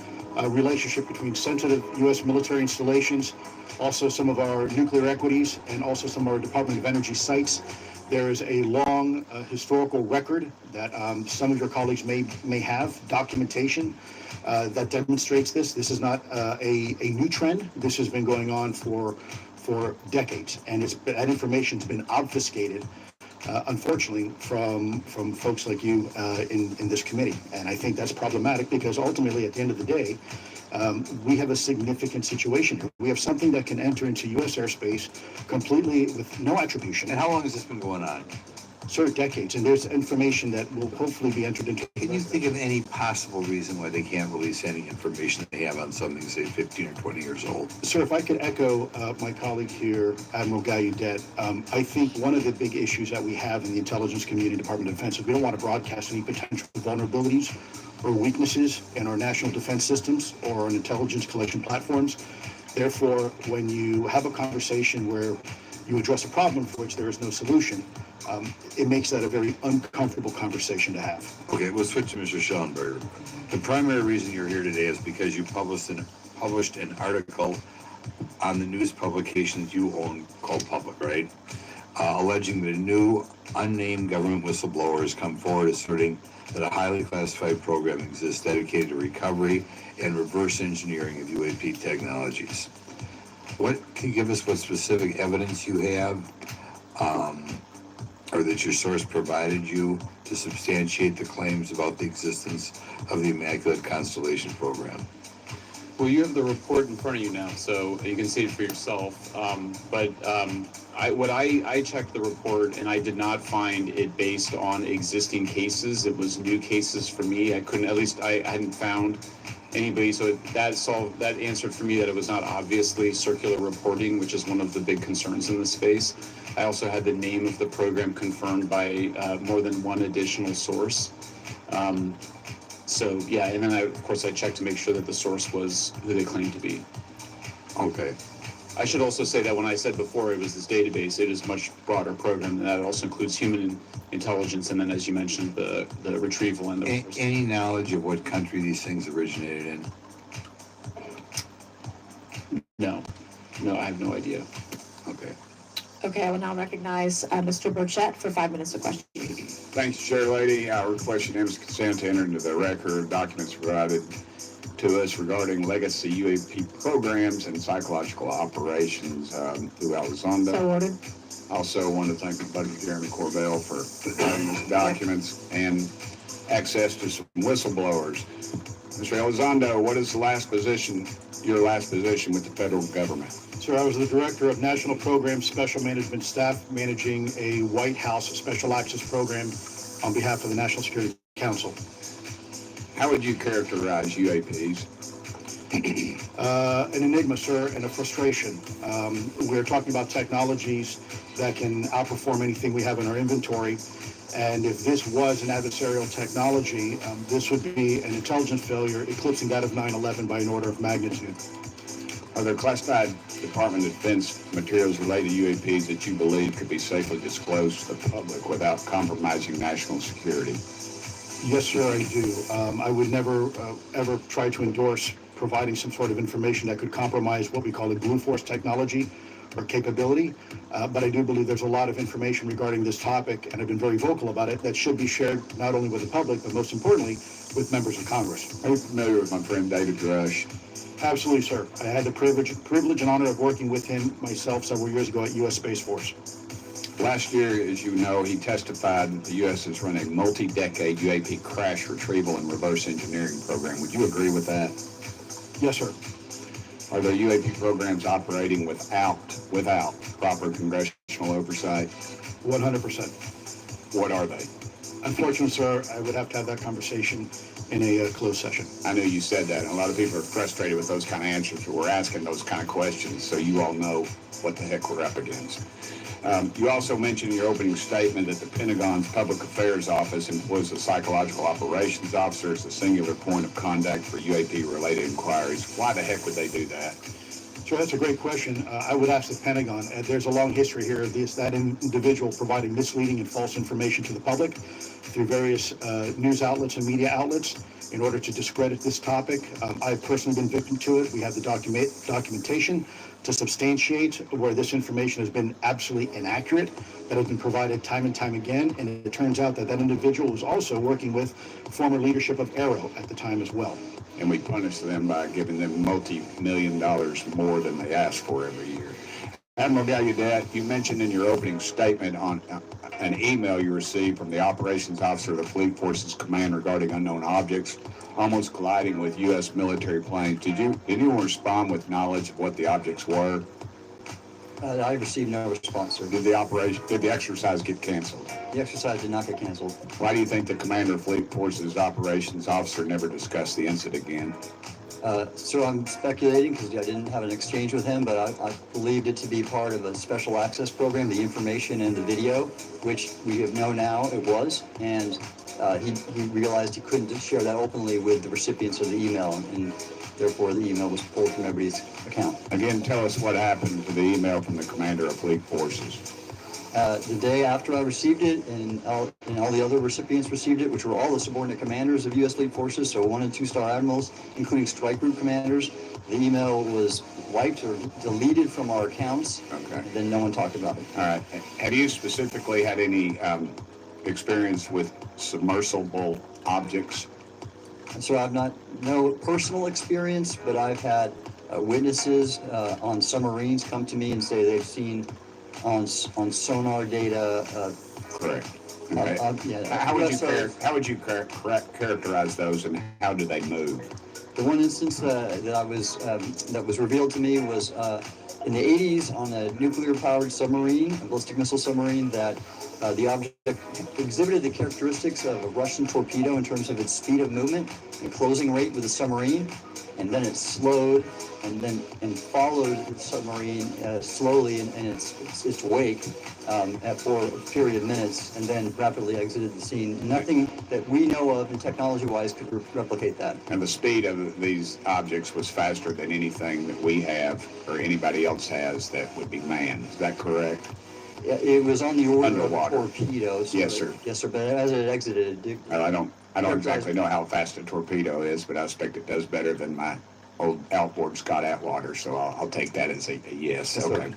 relationship between sensitive U.S. military installations, also some of our nuclear equities, and also some of our Department of Energy sites. There is a long historical record that some of your colleagues may have, documentation that demonstrates this. This is not a new trend. This has been going on for decades, and that information's been obfuscated, unfortunately, from folks like you in this committee. And I think that's problematic because ultimately, at the end of the day, we have a significant situation here. We have something that can enter into U.S. airspace completely with no attribution. And how long has this been going on? Sir, decades. And there's information that will hopefully be entered into. Can you think of any possible reason why they can't release any information they have on something, say, 15 or 20 years old? Sir, if I could echo my colleague here, Admiral Gallaudet, I think one of the big issues that we have in the intelligence community, Department of Defense, is we don't want to broadcast any potential vulnerabilities or weaknesses in our national defense systems or on intelligence collection platforms. Therefore, when you have a conversation where you address a problem for which there is no solution, it makes that a very uncomfortable conversation to have. Okay, we'll switch to Mr. Schellenberger. The primary reason you're here today is because you published an article on the news publication that you own called Public, right? Alleging that a new unnamed government whistleblower has come forward asserting that a highly classified program exists dedicated to recovery and reverse engineering of UAP technologies. Can you give us what specific evidence you have, or that your source provided you to to substantiate the claims about the existence of the Immaculate Constellation program? Well, you have the report in front of you now, so you can see it for yourself. I checked the report and I did not find it based on existing cases. It was new cases for me. I hadn't found anybody. So that answered for me that it was not obviously circular reporting, which is one of the big concerns in this space. I also had the name of the program confirmed by more than one additional source. And then of course I checked to make sure that the source was who they claimed to be. Okay. I should also say that when I said before it was this database, it is a much broader program than that. It also includes human intelligence, and then, as you mentioned, the retrieval and the... Any knowledge of what country these things originated in? No, I have no idea. Okay. Okay, I will now recognize Mr. Burchett for 5 minutes of questioning. Thanks, Chair Lady. Our request unanimous consent to enter into the record documents provided to us regarding legacy UAP programs and psychological operations throughout Elizondo. So ordered. Also want to thank my buddy Jeremy Corbell for providing these documents and access to some whistleblowers. Mr. Elizondo, what is your last position with the federal government? Sir, I was the Director of National Program Special Management Staff, managing a White House Special Access Program on behalf of the National Security Council. How would you characterize UAPs? An enigma, sir, and a frustration. We're talking about technologies that can outperform anything we have in our inventory. And if this was an adversarial technology, this would be an intelligence failure eclipsing that of 9/11 by an order of magnitude. Are there classified Department of Defense materials related to UAPs that you believe could be safely disclosed to the public without compromising national security? Yes, sir, I do. I would never, ever try to endorse providing some sort of information that could compromise what we call a blue force technology or capability. But I do believe there's a lot of information regarding this topic, and I've been very vocal about it, that should be shared not only with the public, but most importantly, with members of Congress. Are you familiar with my friend David Rush? Absolutely, sir. I had the privilege and honor of working with him myself several years ago at U.S. Space Force. Last year, as you know, he testified that the U.S. has run a multi-decade UAP crash retrieval and reverse engineering program. Would you agree with that? Yes, sir. Are there UAP programs operating without proper congressional oversight? 100%. What are they? Unfortunately, sir, I would have to have that conversation in a closed session. I know you said that, and a lot of people are frustrated with those kind of answers, but we're asking those kind of questions so you all know what the heck we're up against. You also mentioned in your opening statement that the Pentagon's Public Affairs Office employs a psychological operations officer as the singular point of contact for UAP-related inquiries. Why the heck would they do that? Sure, that's a great question. I would ask the Pentagon. There's a long history here of that individual providing misleading and false information to the public through various news outlets and media outlets in order to discredit this topic. I've personally been victim to it. We have the documentation to substantiate where this information has been absolutely inaccurate, that has been provided time and time again. And it turns out that that individual was also working with former leadership of Aero at the time as well. And we punish them by giving them multi-million dollars more than they ask for every year. Admiral Gallaudet, you mentioned in your opening statement on an email you received from the operations officer of the Fleet Forces Command regarding unknown objects almost colliding with U.S. military planes. Did anyone respond with knowledge of what the objects were? I received no response, sir. Did the exercise get canceled? The exercise did not get canceled. Why do you think the commander of Fleet Forces operations officer never discussed the incident again? So I'm speculating because I didn't have an exchange with him, but I believed it to be part of a special access program, the information and the video, which we have know now it was, and he realized he couldn't share that openly with the recipients of the email, and therefore the email was pulled from everybody's account. Again, tell us what happened to the email from the commander of Fleet Forces. The day after I received it, and all the other recipients received it, which were all the subordinate commanders of U.S. Fleet Forces, so 1- and 2-star admirals, including strike group commanders, the email was wiped or deleted from our accounts. Okay. And then no one talked about it. All right. Have you specifically had any experience with submersible objects? So I've no personal experience, but I've had witnesses on submarines come to me and say they've seen on sonar data. Correct. Okay. Yeah. How would you UFOs characterize those, and how do they move? The one instance that was revealed to me was in the 80s on a nuclear-powered submarine, a ballistic missile submarine, that the object exhibited the characteristics of a Russian torpedo in terms of its speed of movement and closing rate with the submarine, and then it slowed and followed the submarine slowly in its wake for a period of minutes, and then rapidly exited the scene. And nothing that we know of and technology-wise could replicate that. And the speed of these objects was faster than anything that we have or anybody else has that would be manned. Is that correct? Yeah, it was on the order Underwater. of a torpedo. So Yes, sir. Yes, sir. But as it exited, it Well, I don't exactly know how fast a torpedo is, but I expect it does better than my old outboard Scott Atwater, so I'll take that as a yes. Yes, sir. Okay.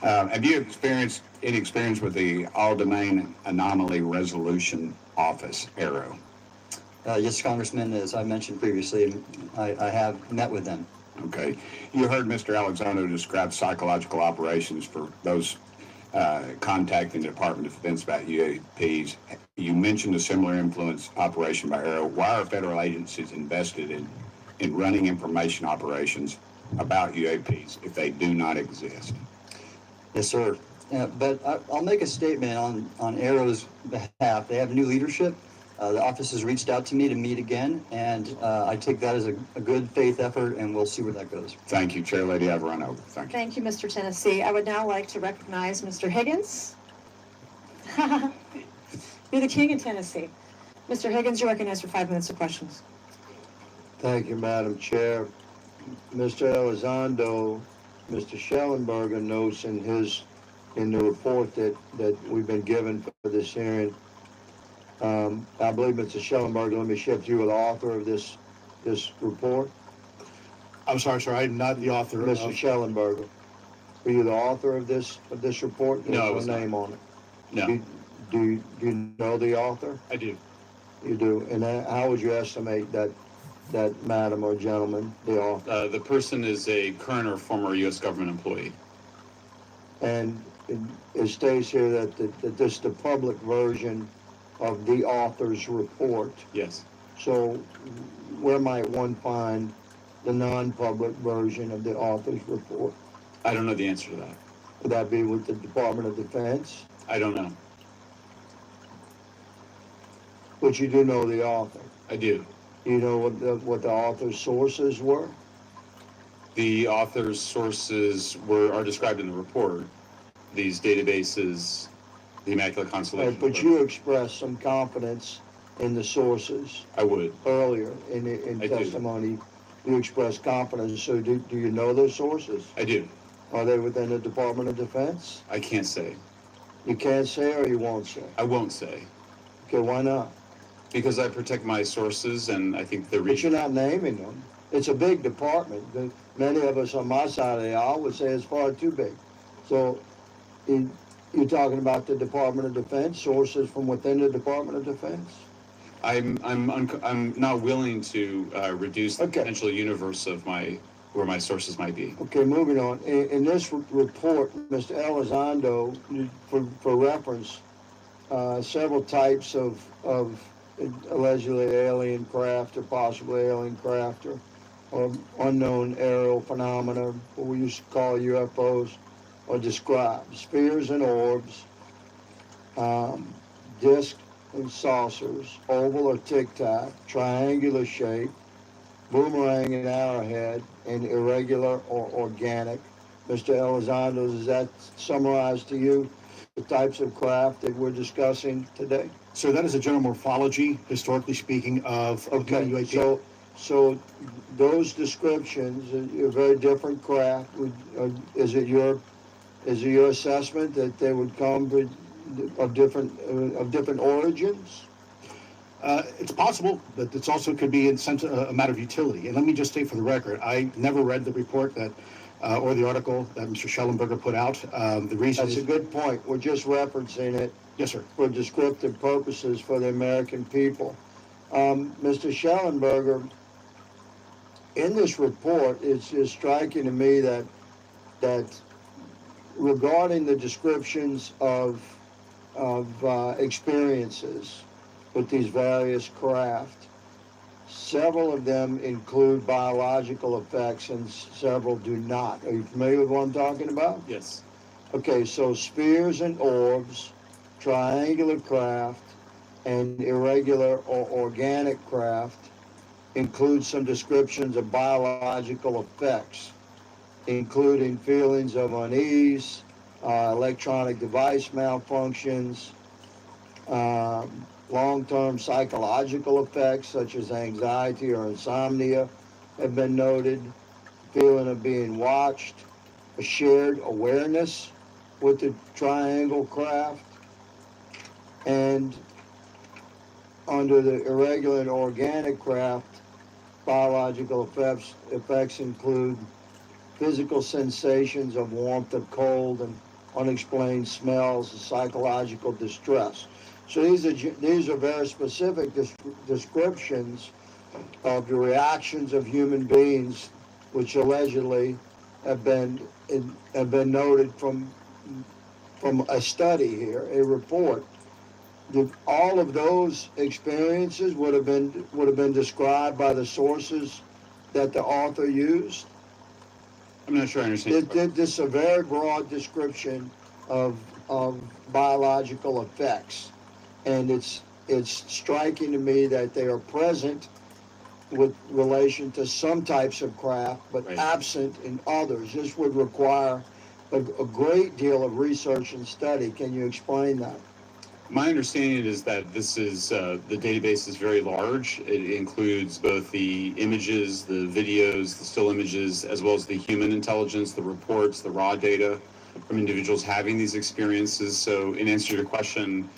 Have you experienced any experience with the All-Domain Anomaly Resolution Office, ARROW? Yes, Congressman, as I mentioned previously, I have met with them. Okay. You heard Mr. Elizondo describe psychological operations for those contacting the Department of Defense about UAPs. You mentioned a similar influence operation by ARROW. Why are federal agencies invested in running information operations about UAPs if they do not exist? Yes, sir. But I'll make a statement on ARROW's behalf. They have new leadership. The office has reached out to me to meet again, and I take that as a good faith effort, and we'll see where that goes. Thank you, Chair Lady. I've run over. Thank you. Thank you, Mr. Tennessee. I would now like to recognize Mr. Higgins. You're the king of Tennessee. Mr. Higgins, you're recognized for 5 minutes of questions. Thank you, Madam Chair. Mr. Elizondo, Mr. Schellenberger notes in the report that we've been given for this hearing. I believe, Mr. Schellenberger, let me shift you, the author of this report. I'm sorry, sir, I'm not the author of... Mr. Schellenberger, are you the author of this report? No, I There's was no not. name on it. No, Do you know the author? I do. You do. And how would you estimate that madam or gentleman, the author? The person is a current or former U.S. government employee. And it states here that this is the public version of the author's report. Yes. So where might one find the non-public version of the author's report? I don't know the answer to that. Would that be with the Department of Defense? I don't know. But you do know the author. I do. You know what the author's sources were? The author's sources are described in the report. These databases, the Immaculate Constellation. But you expressed some confidence in the sources I would. earlier in I do. testimony. You expressed confidence. So do you know those sources? I do. Are they within the Department of Defense? I can't say. You can't say or you won't say? I won't say. Okay, why not? Because I protect my sources, and I think the But you're not naming them. It's a big department. Many of us on my side of the aisle would say it's far too big. So you're talking about the Department of Defense, sources from within the Department of Defense? I'm not willing to reduce the Okay. potential universe of where my sources might be. Okay, moving on. In this report, Mr. Elizondo, for reference, several types of allegedly alien craft or possibly alien craft or unknown aerial phenomena, what we used to call UFOs, are described. Spheres and orbs, discs and saucers, oval or tic-tac, triangular shape, boomerang and arrowhead, and irregular or organic. Mr. Elizondo, does that summarize to you the types of craft that we're discussing today? So that is a general morphology, historically speaking, of Okay, UAP. so those descriptions are very different craft. Is it your assessment that they would come of different origins? It's possible, but it's also could be a matter of utility. And let me just state for the record, I never read the report that or the article that Mr. Schellenberger put out. The reason That's a good point. We're just referencing it Yes, sir. for descriptive purposes for the American people. Mr. Schellenberger, in this report, it's striking to me that regarding the descriptions of experiences with these various craft. Several of them include biological effects and several do not. Are you familiar with what I'm talking about? Yes. Okay, so spheres and orbs, triangular craft, and irregular or organic craft include some descriptions of biological effects, including feelings of unease, electronic device malfunctions, long-term psychological effects such as anxiety or insomnia have been noted, feeling of being watched, a shared awareness with the triangle craft, and under the irregular and organic craft, biological effects include physical sensations of warmth or cold and unexplained smells and psychological distress. So these are very specific descriptions of the reactions of human beings, which allegedly have been noted from a study here, a report. All of those experiences would have been described by the sources that the author used. I'm not sure I understand. This is a very broad description of biological effects, and it's striking to me that they are present with relation to some types of craft, but Right. absent in others. This would require a great deal of research and study. Can you explain that? My understanding is that this is, the database is very large. It includes both the images, the videos, the still images, as well as the human intelligence, the reports, the raw data from individuals having these experiences. So in answer to your question,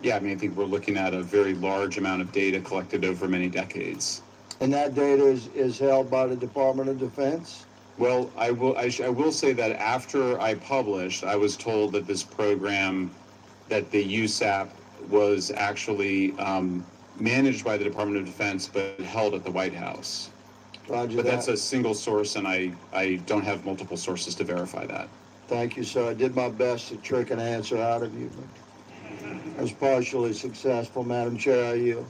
yeah, I mean, I think we're looking at a very large amount of data collected over many decades. And that data is held by the Department of Defense? Well, I will say that after I published, I was told that this program, that the USAP was actually managed by the Department of Defense, but held at the White House. Roger But that. that's a single source, and I don't have multiple sources to verify that. Thank you, sir. I did my best to trick an answer out of you, but I was partially successful. Madam Chair, I yield.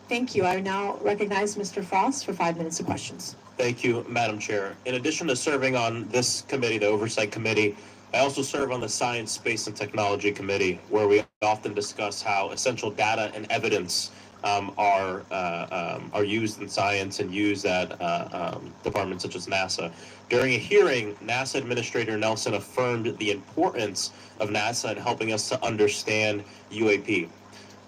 Thank you. I now recognize Mr. Frost for 5 minutes of questions. Thank you, Madam Chair. In addition to serving on this committee, the Oversight Committee, I also serve on the Science, Space, and Technology Committee, where we often discuss how essential data and evidence are used in science and used at departments such as NASA. During a hearing, NASA Administrator Nelson affirmed the importance of NASA in helping us to understand UAP.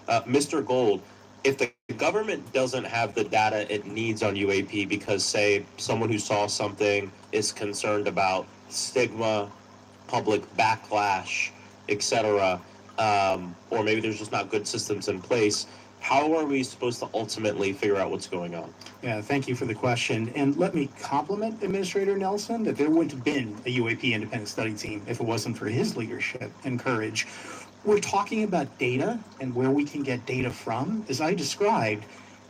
Mr. Gold, if the government doesn't have the data it needs on UAP because, say, someone who saw something is concerned about stigma, public backlash, etc., or maybe there's just not good systems in place, how are we supposed to ultimately figure out what's going on? Yeah, thank you for the question. And let me compliment Administrator Nelson that there wouldn't have been a UAP independent study team if it wasn't for his leadership and courage. We're talking about data and where we can get data from. As I described,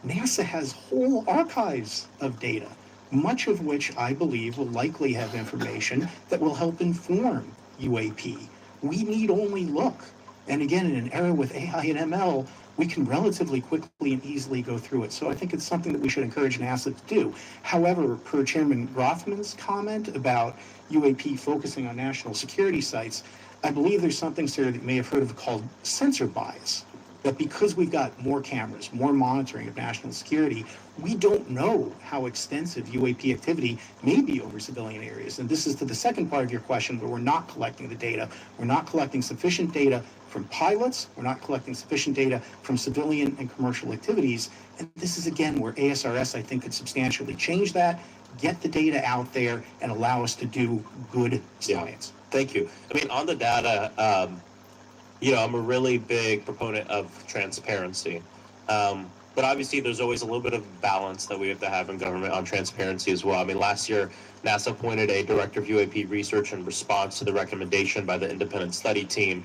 NASA has whole archives of data, much of which I believe will likely have information that will help inform UAP. We need only look. And again, in an era with AI and ML, we can relatively quickly and easily go through it. So I think it's something that we should encourage NASA to do. However, per Chairman Grothman's comment about UAP focusing on national security sites, I believe there's something, sir, that you may have heard of called sensor bias. That because we've got more cameras, more monitoring of national security, we don't know how extensive UAP activity may be over civilian areas. And this is to the second part of your question, where we're not collecting the data. We're not collecting sufficient data from pilots. We're not collecting sufficient data from civilian and commercial activities. And this is, again, where ASRS, I think, could substantially change that, get the data out there, and allow us to do good science. Thank you. I mean, on the data, I'm a really big proponent of transparency. But obviously, there's always a little bit of balance that we have to have in government on transparency as well. I mean, last year, NASA appointed a director of UAP research in response to the recommendation by the independent study team.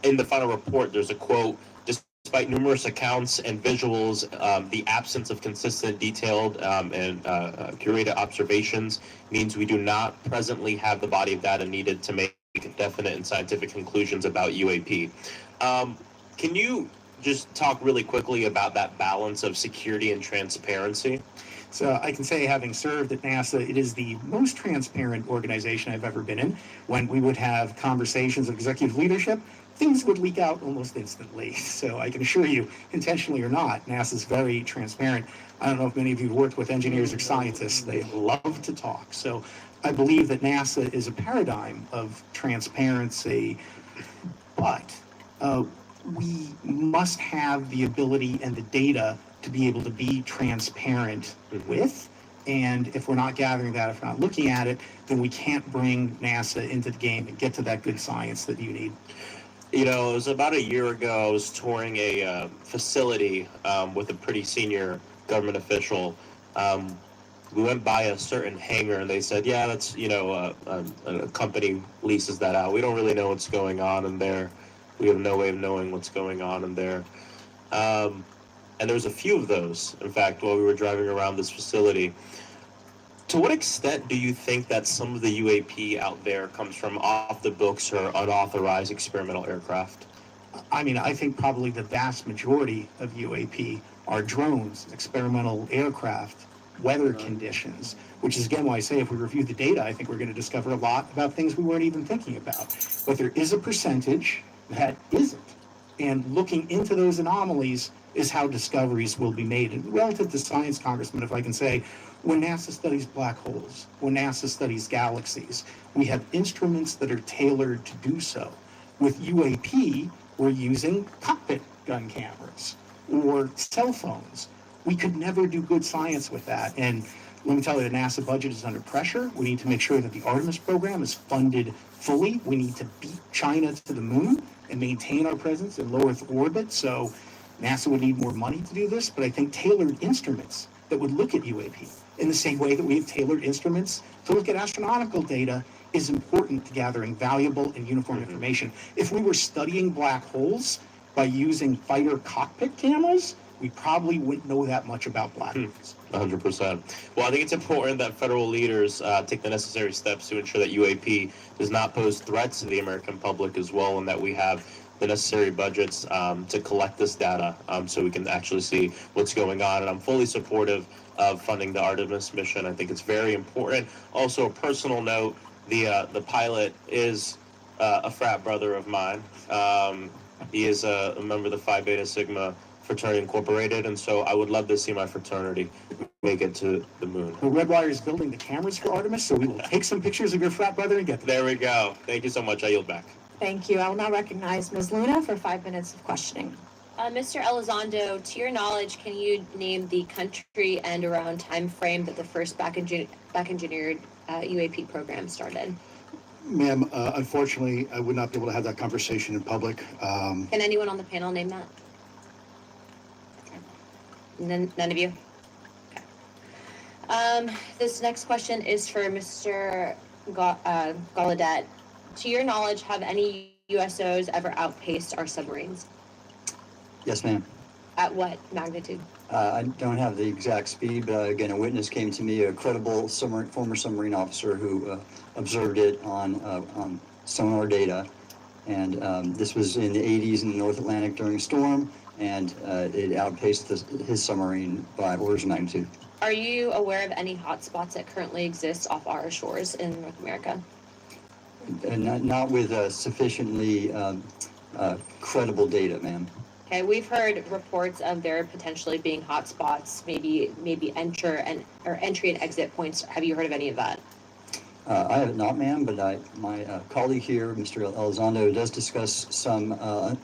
In the final report, there's a quote: despite numerous accounts and visuals, the absence of consistent, detailed, and curated observations means we do not presently have the body of data needed to make definite and scientific conclusions about UAP. Can you just talk really quickly about that balance of security and transparency? So I can say, having served at NASA, it is the most transparent organization I've ever been in. When we would have conversations of executive leadership, things would leak out almost instantly. So I can assure you, intentionally or not, NASA's very transparent. I don't know if many of you have worked with engineers or scientists. They love to talk. So I believe that NASA is a paradigm of transparency, but we must have the ability and the data to be able to be transparent with. And if we're not gathering that, if we're not looking at it, then we can't bring NASA into the game and get to that good science that you need. You know, it was about a year ago, I was touring a facility with a pretty senior government official. We went by a certain hangar and they said, yeah, that's, a company leases that out. We don't really know what's going on in there. We have no way of knowing what's going on in there. And there was a few of those, in fact, while we were driving around this facility. To what extent do you think that some of the UAP out there comes from off the books or unauthorized experimental aircraft? I mean, I think probably the vast majority of UAP are drones, experimental aircraft, weather conditions, which is again why I say if we review the data, I think we're going to discover a lot about things we weren't even thinking about. But there is a percentage that isn't. And looking into those anomalies is how discoveries will be made. And relative to science, Congressman, if I can say, when NASA studies black holes, when NASA studies galaxies, we have instruments that are tailored to do so. With UAP, we're using cockpit gun cameras or cell phones. We could never do good science with that. And let me tell you, the NASA budget is under pressure. We need to make sure that the Artemis program is funded fully. We need to beat China to the moon and maintain our presence in low Earth orbit. So NASA would need more money to do this, but I think tailored instruments that would look at UAP in the same way that we have tailored instruments to look at astronomical data is important to gathering valuable and uniform information. If we were studying black holes by using fighter cockpit cameras, we probably wouldn't know that much about black holes. 100%. Well, I think it's important that federal leaders take the necessary steps to ensure that UAP does not pose threats to the American public as well, and that we have the necessary budgets to collect this data so we can actually see what's going on. And I'm fully supportive of funding the Artemis mission. I think it's very important. Also, a personal note, the pilot is a frat brother of mine. He is a member of the Phi Beta Sigma Fraternity Incorporated, and so I would love to see my fraternity make it to the moon. Well, Redwire is building the cameras for Artemis, so we will take some pictures of your frat brother and get them. There we go. Thank you so much. I yield back. Thank you. I will now recognize Ms. Luna for 5 minutes of questioning. Mr. Elizondo, to your knowledge, can you name the country and around time frame that the first back engineered UAP program started? Ma'am, unfortunately, I would not be able to have that conversation in public. Can anyone on the panel name that? None of you? Okay. This next question is for Mr. Gallaudet. To your knowledge, have any USOs ever outpaced our submarines? Yes, ma'am. At what magnitude? I don't have the exact speed, but again, a witness came to me, a credible former submarine officer who observed it on sonar data. And this was in the 80s in the North Atlantic during a storm, and it outpaced his submarine by orders of magnitude. Are you aware of any hotspots that currently exist off our shores in North America? Not with sufficiently credible data, ma'am. Okay, we've heard reports of there potentially being hotspots, maybe entry and exit points. Have you heard of any of that? I have not, ma'am, but my colleague here, Mr. Elizondo, does discuss some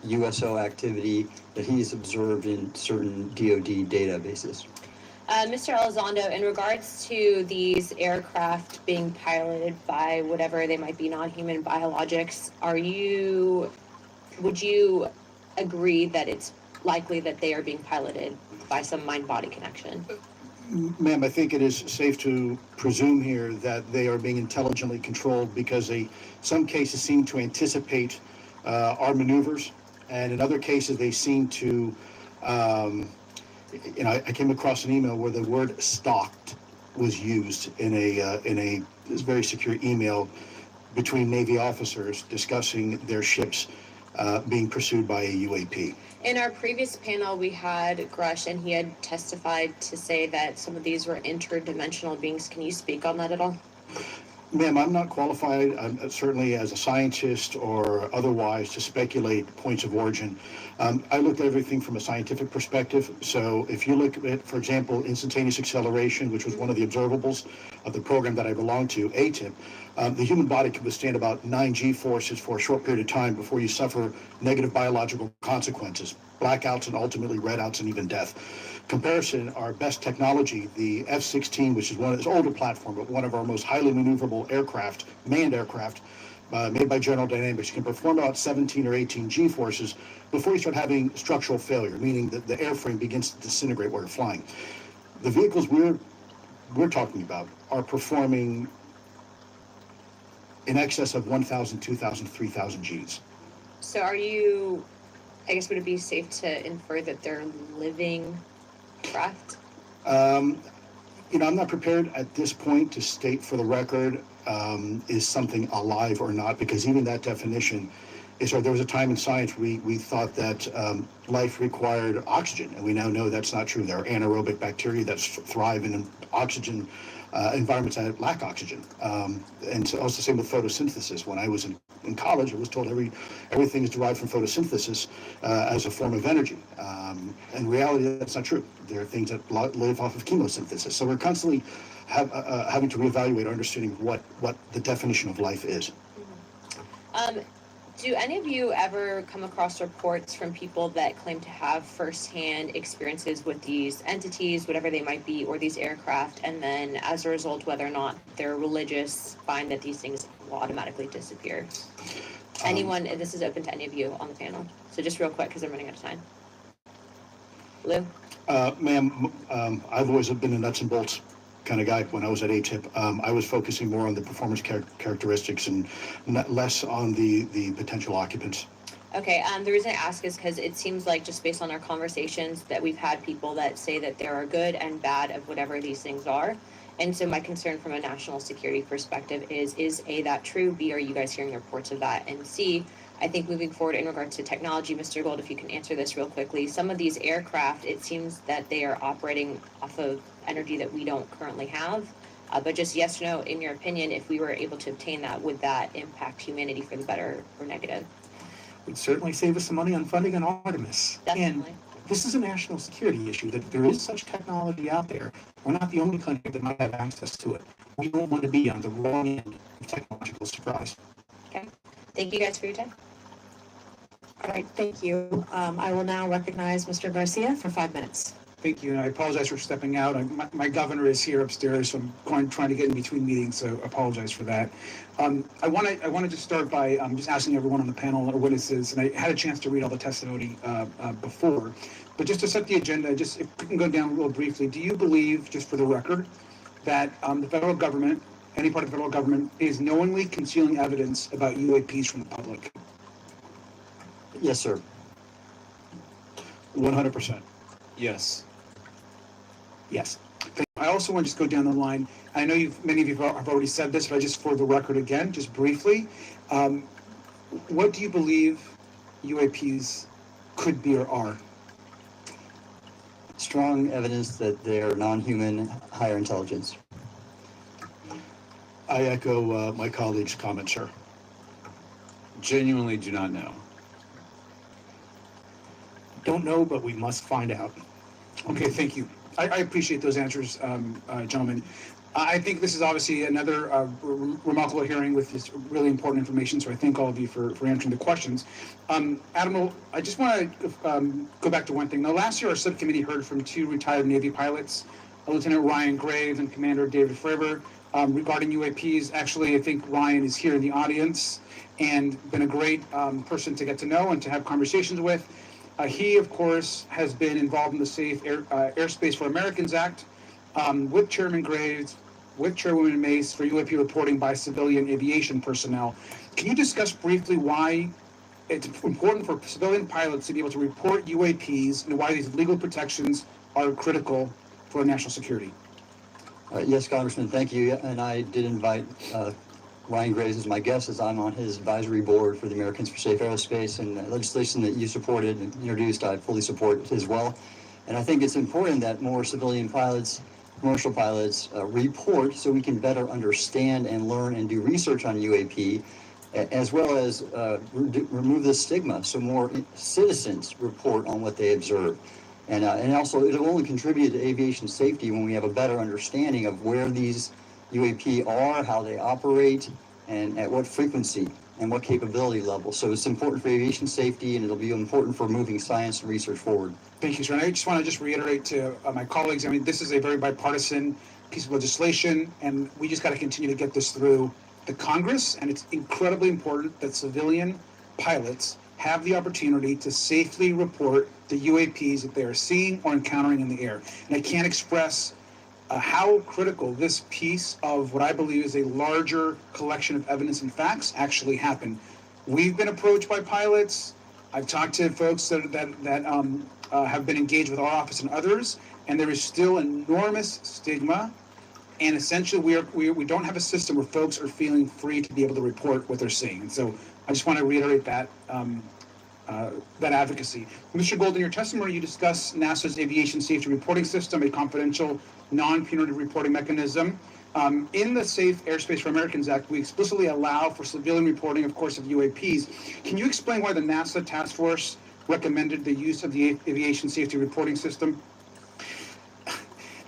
USO activity that he's observed in certain DoD databases. Mr. Elizondo, in regards to these aircraft being piloted by whatever they might be, non-human biologics, would you agree that it's likely that they are being piloted by some mind-body connection? Ma'am, I think it is safe to presume here that they are being intelligently controlled because some cases seem to anticipate our maneuvers, and in other cases they seem to, I came across an email where the word "stalked" was used in a very secure email between Navy officers discussing their ships being pursued by a UAP. In our previous panel, we had Grush, and he had testified to say that some of these were interdimensional beings. Can you speak on that at all? Ma'am, I'm not qualified, certainly as a scientist or otherwise, to speculate points of origin. I looked at everything from a scientific perspective. So if you look at, for example, instantaneous acceleration, which was one of the observables of the program that I belong to, ATIP, the human body can withstand about 9 G-forces for a short period of time before you suffer negative biological consequences, blackouts and ultimately redouts and even death. Comparison, our best technology, the F-16, which is one of its older platform, but one of our most highly maneuverable aircraft, manned aircraft, made by General Dynamics, can perform about 17 or 18 G-forces before you start having structural failure, meaning that the airframe begins to disintegrate while you're flying. The vehicles we're talking about are performing in excess of 1,000, 2,000, 3,000 Gs. So would it be safe to infer that they're living craft? I'm not prepared at this point to state for the record is something alive or not, because even that definition is, there was a time in science we thought that life required oxygen, and we now know that's not true. There are anaerobic bacteria that thrive in oxygen environments that lack oxygen. And so also the same with photosynthesis. When I was in college, I was told everything is derived from photosynthesis as a form of energy. In reality, that's not true. There are things that live off of chemosynthesis. So we're constantly having to reevaluate our understanding of what the definition of life is. Do any of you ever come across reports from people that claim to have firsthand experiences with these entities, whatever they might be, or these aircraft, and then as a result, whether or not they're religious, find that these things will automatically disappear? Anyone, this is open to any of you on the panel. So just real quick, because I'm running out of time. Lou? Ma'am, I've always been a nuts and bolts kind of guy. When I was at ATIP, I was focusing more on the performance characteristics and less on the potential occupants. Okay, the reason I ask is because it seems like, just based on our conversations, that we've had people that say that there are good and bad of whatever these things are. And so my concern from a national security perspective is A, that true? B, are you guys hearing reports of that? And C, I think moving forward in regards to technology, Mr. Gold, if you can answer this real quickly, some of these aircraft, it seems that they are operating off of energy that we don't currently have. But just yes or no, in your opinion, if we were able to obtain that, would that impact humanity for the better or negative? Would certainly save us some money on funding on Artemis. Definitely. And this is a national security issue, that there is such technology out there. We're not the only country that might have access to it. We don't want to be on the wrong end of technological surprise. Okay. Thank you guys for your time. All right, thank you. I will now recognize Mr. Garcia for 5 minutes. Thank you, and I apologize for stepping out. My governor is here upstairs, so I'm trying to get in between meetings, so I apologize for that. I wanted to start by just asking everyone on the panel or witnesses, and I had a chance to read all the testimony before, but just to set the agenda, just if we can go down real briefly, do you believe, just for the record, that the federal government, any part of the federal government, is knowingly concealing evidence about UAPs from the public? Yes, sir. 100%. Yes. Yes. I also want to just go down the line. I know many of you have already said this, but just for the record again, just briefly, what do you believe UAPs could be or are? Strong evidence that they are non-human, higher intelligence. I echo my colleague's comment, sir. Genuinely do not know. Don't know, but we must find out. Okay, thank you. I appreciate those answers, gentlemen. I think this is obviously another remarkable hearing with this really important information, so I thank all of you for answering the questions. Admiral, I just want to go back to one thing. Now, last year our subcommittee heard from 2 retired Navy pilots, Lieutenant Ryan Graves and Commander David Fravor, regarding UAPs. Actually, I think Ryan is here in the audience and been a great person to get to know and to have conversations with. He, of course, has been involved in the Safe Airspace for Americans Act with Chairman Graves, with Chairwoman Mace for UAP reporting by civilian aviation personnel. Can you discuss briefly why it's important for civilian pilots to be able to report UAPs and why these legal protections are critical for national security? Yes, Congressman, thank you. And I did invite Ryan Graves is my guest, as I'm on his advisory board for the Americans for Safe Aerospace, and legislation that you supported and introduced, I fully support as well. And I think it's important that more civilian pilots, commercial pilots report so we can better understand and learn and do research on UAP, as well as remove the stigma so more citizens report on what they observe. And also, it'll only contribute to aviation safety when we have a better understanding of where these UAP are, how they operate, and at what frequency and what capability level. So it's important for aviation safety, and it'll be important for moving science and research forward. Thank you, sir. And I just want to reiterate to my colleagues, I mean, this is a very bipartisan piece of legislation, and we just got to continue to get this through the Congress, and it's incredibly important that civilian pilots have the opportunity to safely report the UAPs that they are seeing or encountering in the air. And I can't express how critical this piece of what I believe is a larger collection of evidence and facts actually happened. We've been approached by pilots. I've talked to folks that have been engaged with our office and others, and there is still enormous stigma. And essentially, we don't have a system where folks are feeling free to be able to report what they're seeing. And so I just want to reiterate that advocacy. Mr. Gold, in your testimony, you discuss NASA's aviation safety reporting system, a confidential, non-punitive reporting mechanism. In the Safe Airspace for Americans Act, we explicitly allow for civilian reporting, of course, of UAPs. Can you explain why the NASA task force recommended the use of the aviation safety reporting system?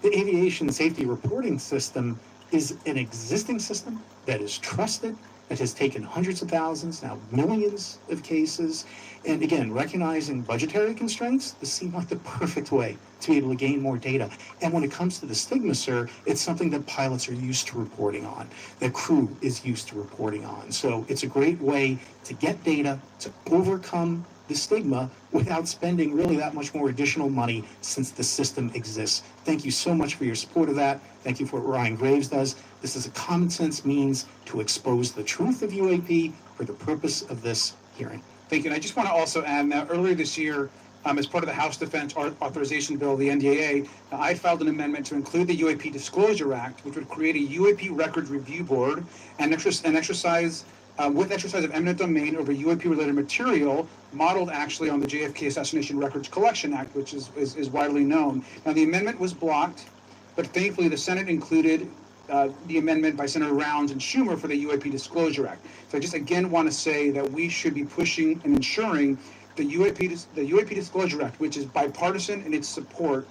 The aviation safety reporting system is an existing system that is trusted, that has taken hundreds of thousands, now millions of cases. And again, recognizing budgetary constraints, this seemed like the perfect way to be able to gain more data. And when it comes to the stigma, sir, it's something that pilots are used to reporting on, that crew is used to reporting on. So it's a great way to get data, to overcome the stigma without spending really that much more additional money since the system exists. Thank you so much for your support of that. Thank you for what Ryan Graves does. This is a common sense means to expose the truth of UAP for the purpose of this hearing. Thank you. And I just want to also add, now earlier this year, as part of the House Defense Authorization Bill, the NDAA, I filed an amendment to include the UAP Disclosure Act, which would create a UAP Records Review Board and exercise with exercise of eminent domain over UAP-related material, modeled actually on the JFK Assassination Records Collection Act, which is widely known. Now, the amendment was blocked, but thankfully the Senate included the amendment by Senator Rounds and Schumer for the UAP Disclosure Act. So I just again want to say that we should be pushing and ensuring the UAP Disclosure Act, which is bipartisan in its support,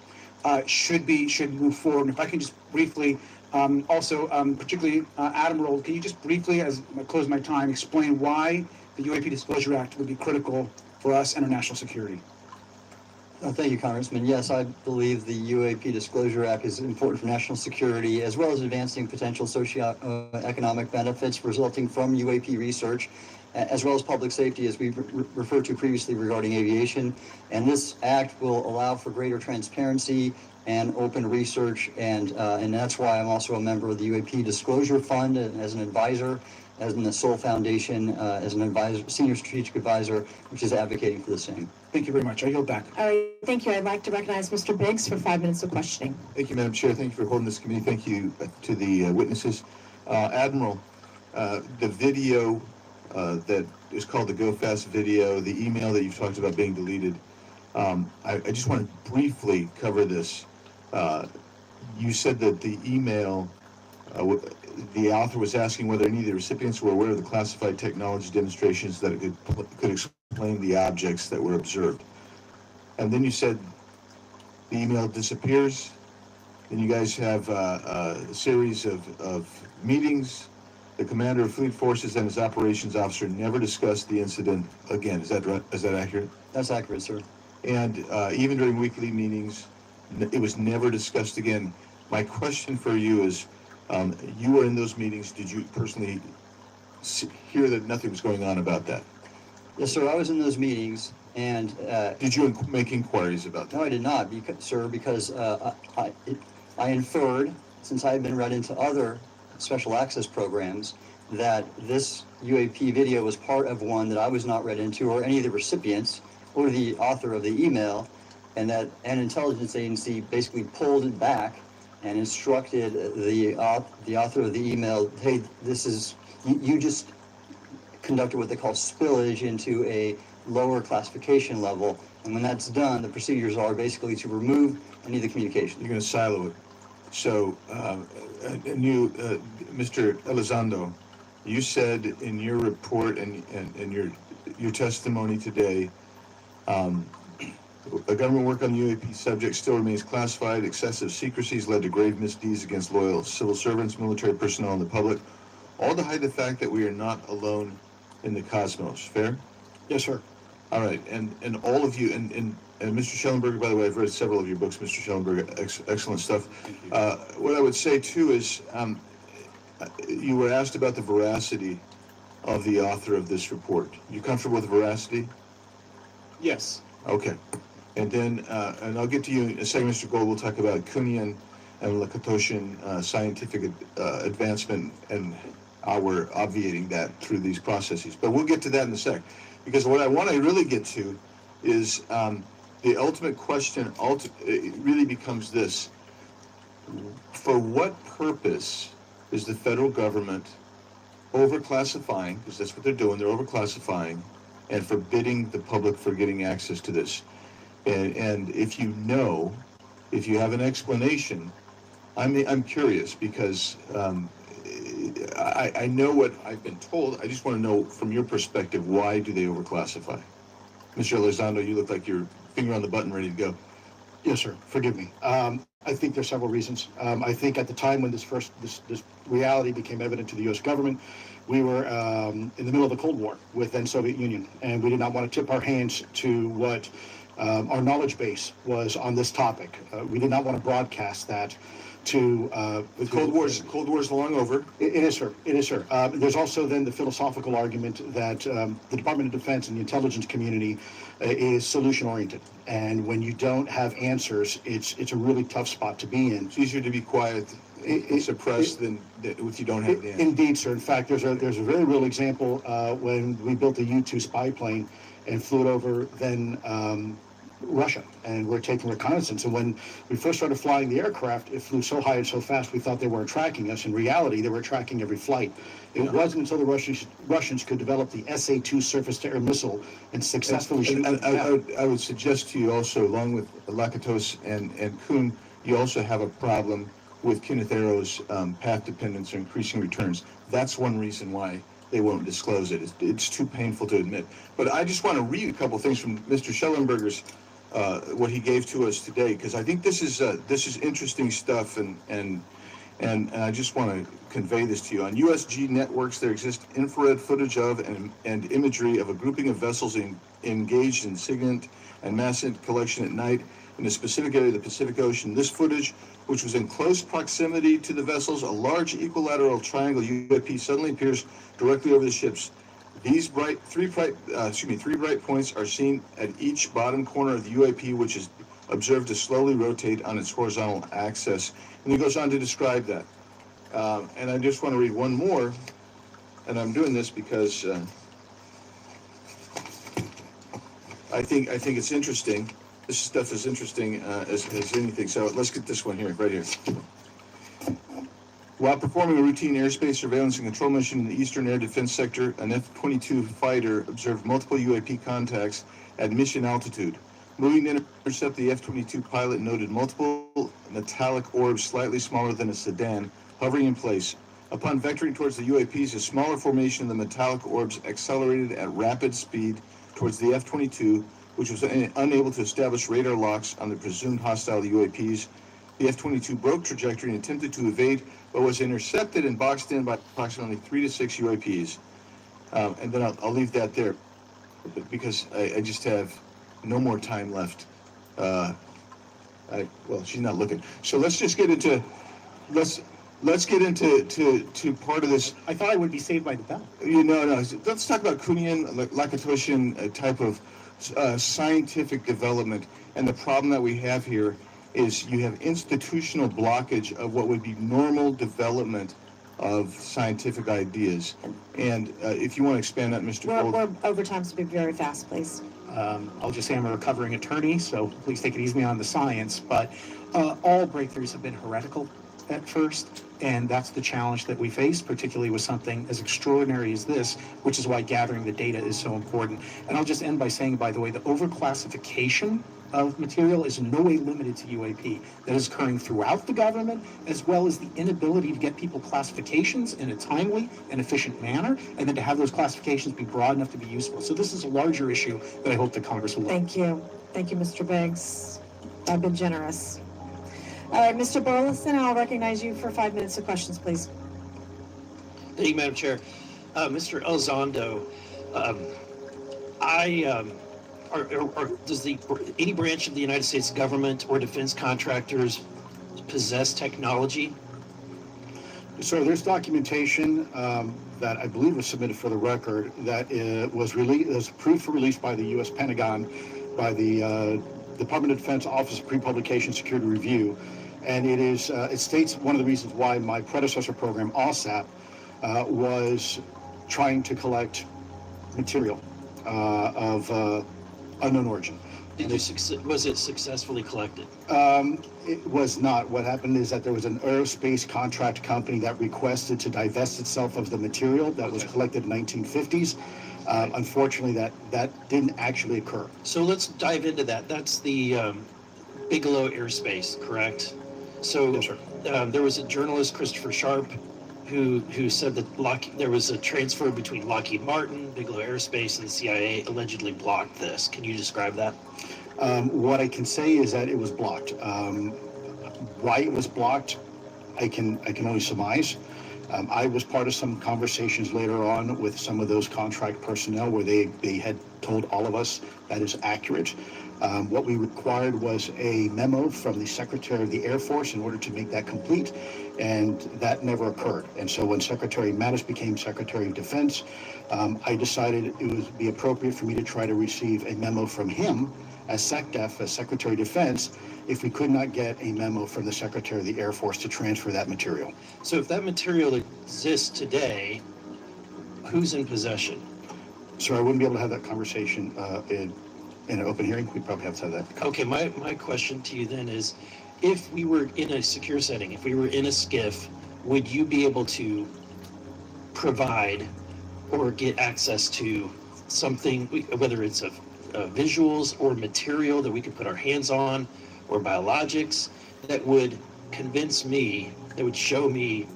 should move forward. And if I can just briefly, particularly Admiral, can you just briefly, as I close my time, explain why the UAP Disclosure Act would be critical for us and our national security? Thank you, Congressman. Yes, I believe the UAP Disclosure Act is important for national security, as well as advancing potential socio-economic benefits resulting from UAP research, as well as public safety, as we referred to previously regarding aviation. And this act will allow for greater transparency and open research, and that's why I'm also a member of the UAP Disclosure Fund as an advisor, as in the Soul Foundation, as an advisor, senior strategic advisor, which is advocating for the same. Thank you very much. I yield back. All right, thank you. I'd like to recognize Mr. Biggs for 5 minutes of questioning. Thank you, Madam Chair. Thank you for holding this committee. Thank you to the witnesses. Admiral, the video that is called the Go Fast video, the email that you've talked about being deleted, I just want to briefly cover this. You said that the email, the author was asking whether any of the recipients were aware of the classified technology demonstrations that it could explain the objects that were observed. And then you said the email disappears, and you guys have a series of meetings. The commander of fleet forces and his operations officer never discussed the incident again. Is that accurate? That's accurate, sir. And even during weekly meetings, it was never discussed again. My question for you is, you were in those meetings. Did you personally hear that nothing was going on about that? Yes, sir. I was in those meetings, and did you make inquiries about that? No, I did not, because I inferred, since I had been read into other special access programs, that this UAP video was part of one that I was not read into, or any of the recipients, or the author of the email, and that an intelligence agency basically pulled it back and instructed the author of the email, hey, this is You just conducted what they call spillage into a lower classification level. And when that's done, the procedures are basically to remove any of the communication. You're going to silo it. So, and you, Mr. Elizondo, you said in your report and your testimony today, the government work on UAP subject still remains classified. Excessive secrecies led to grave misdeeds against loyal civil servants, military personnel, and the public, all to hide the fact that we are not alone in the cosmos. Fair? Yes, sir. All right, and all of you, and Mr. Schellenberger, by the way, I've read several of your books, Mr. Schellenberger, excellent stuff. What I would say too is, you were asked about the veracity of the author of this report. You comfortable with the veracity? Yes. Okay. And then, and I'll get to you in a second, Mr. Gold, we'll talk about Kuhnian and Lakatoshian scientific advancement and how we're obviating that through these processes. But we'll get to that in a sec. Because what I want to really get to is the ultimate question it really becomes this. For what purpose is the federal government overclassifying, because that's what they're doing, they're overclassifying, and forbidding the public for getting access to this? And if you know, if you have an explanation, I'm curious because I know what I've been told. I just want to know from your perspective, why do they overclassify? Mr. Elizondo, you look like you're finger on the button, ready to go. Yes, sir. Forgive me. I think there's several reasons. I think at the time when this reality became evident to the U.S. government, we were in the middle of the Cold War with then Soviet Union, and we did not want to tip our hands to what our knowledge base was on this topic. We did not want to broadcast that to the Cold War's long over. It is, sir. It is, sir. There's also then the philosophical argument that the Department of Defense and the intelligence community is solution oriented, and when you don't have answers, it's a really tough spot to be in. It's easier to be quiet, suppressed than if you don't have the answer. Indeed, sir. In fact, there's a very real example when we built the U-2 spy plane and flew it over then Russia, and we're taking reconnaissance. And when we first started flying the aircraft, it flew so high and so fast we thought they weren't tracking us. In reality, they were tracking every flight. It wasn't until the Russians could develop the SA-2 surface-to-air missile and successfully shoot them down. I would suggest to you also, along with Lakatos and Kuhn, you also have a problem with Kenneth Arrow's path dependence or increasing returns. That's one reason why they won't disclose it. It's too painful to admit. But I just want to read a couple things from Mr. Schellenberger's what he gave to us today, because I think this is interesting stuff, and I just want to convey this to you. On USG networks, there exists infrared footage of and imagery of a grouping of vessels engaged in SIGINT and massive collection at night in a specific area of the Pacific Ocean. This footage, which was in close proximity to the vessels, a large equilateral triangle UAP suddenly appears directly over the ships. These three bright points are seen at each bottom corner of the UAP, which is observed to slowly rotate on its horizontal axis. And he goes on to describe that. And I just want to read one more, and I'm doing this because I think it's interesting. This stuff is interesting as anything. So let's get this one here, right here. While performing a routine airspace surveillance and control mission in the Eastern Air Defense Sector, an F-22 fighter observed multiple UAP contacts at mission altitude. Moving to intercept the F-22 pilot noted multiple metallic orbs slightly smaller than a sedan hovering in place. Upon vectoring towards the UAPs, a smaller formation of the metallic orbs accelerated at rapid speed towards the F-22, which was unable to establish radar locks on the presumed hostile UAPs. The F-22 broke trajectory and attempted to evade, but was intercepted and boxed in by approximately 3 to 6 UAPs. And then I'll leave that there because I just have no more time left. Well, she's not looking. So let's just get into let's get into part of this. I thought I would be saved by the bell. No. Let's talk about Kuhnian, Lakatoshian type of scientific development, and the problem that we have here is you have institutional blockage of what would be normal development of scientific ideas. And if you want to expand that, Mr. Gold. We're over time, so be very fast, please. I'll just say I'm a recovering attorney, so please take it easy on the science, but all breakthroughs have been heretical. at first, and that's the challenge that we face, particularly with something as extraordinary as this, which is why gathering the data is so important. And I'll just end by saying, by the way, the overclassification of material is in no way limited to UAP. That is occurring throughout the government, as well as the inability to get people classifications in a timely and efficient manner, and then to have those classifications be broad enough to be useful. So this is a larger issue that I hope that Congress will look at. Thank you. Thank you, Mr. Biggs. I've been generous. All right, Mr. Burleson, I'll recognize you for 5 minutes of questions, please. Thank you, Madam Chair. Mr. Elizondo, does any branch of the United States government or defense contractors possess technology? So there's documentation that I believe was submitted for the record that was approved for release by the U.S. Pentagon, by the Department of Defense Office of Pre-Publication Security Review, and it states one of the reasons why my predecessor program, OSAP, was trying to collect material of unknown origin. Was it successfully collected? It was not. What happened is that there was an aerospace contract company that requested to divest itself of the material that was collected in the 1950s. Unfortunately, that didn't actually occur. So let's dive into that. That's the Bigelow Airspace, correct? So yes, sir. There was a journalist, Christopher Sharp, who said that there was a transfer between Lockheed Martin, Bigelow Airspace, and the CIA allegedly blocked this. Can you describe that? What I can say is that it was blocked. Why it was blocked, I can only surmise. I was part of some conversations later on with some of those contract personnel where they had told all of us that is accurate. What we required was a memo from the Secretary of the Air Force in order to make that complete, and that never occurred. And so when Secretary Mattis became Secretary of Defense, I decided it would be appropriate for me to try to receive a memo from him as SecDef, as Secretary of Defense, if we could not get a memo from the Secretary of the Air Force to transfer that material. So if that material exists today, who's in possession? Sir, I wouldn't be able to have that conversation in an open hearing. We'd probably have to have that. Okay, my question to you then is, if we were in a secure setting, if we were in a SCIF, would you be able to provide or get access to something, whether it's visuals or material that we could put our hands on, or biologics, that would convince me, that would show me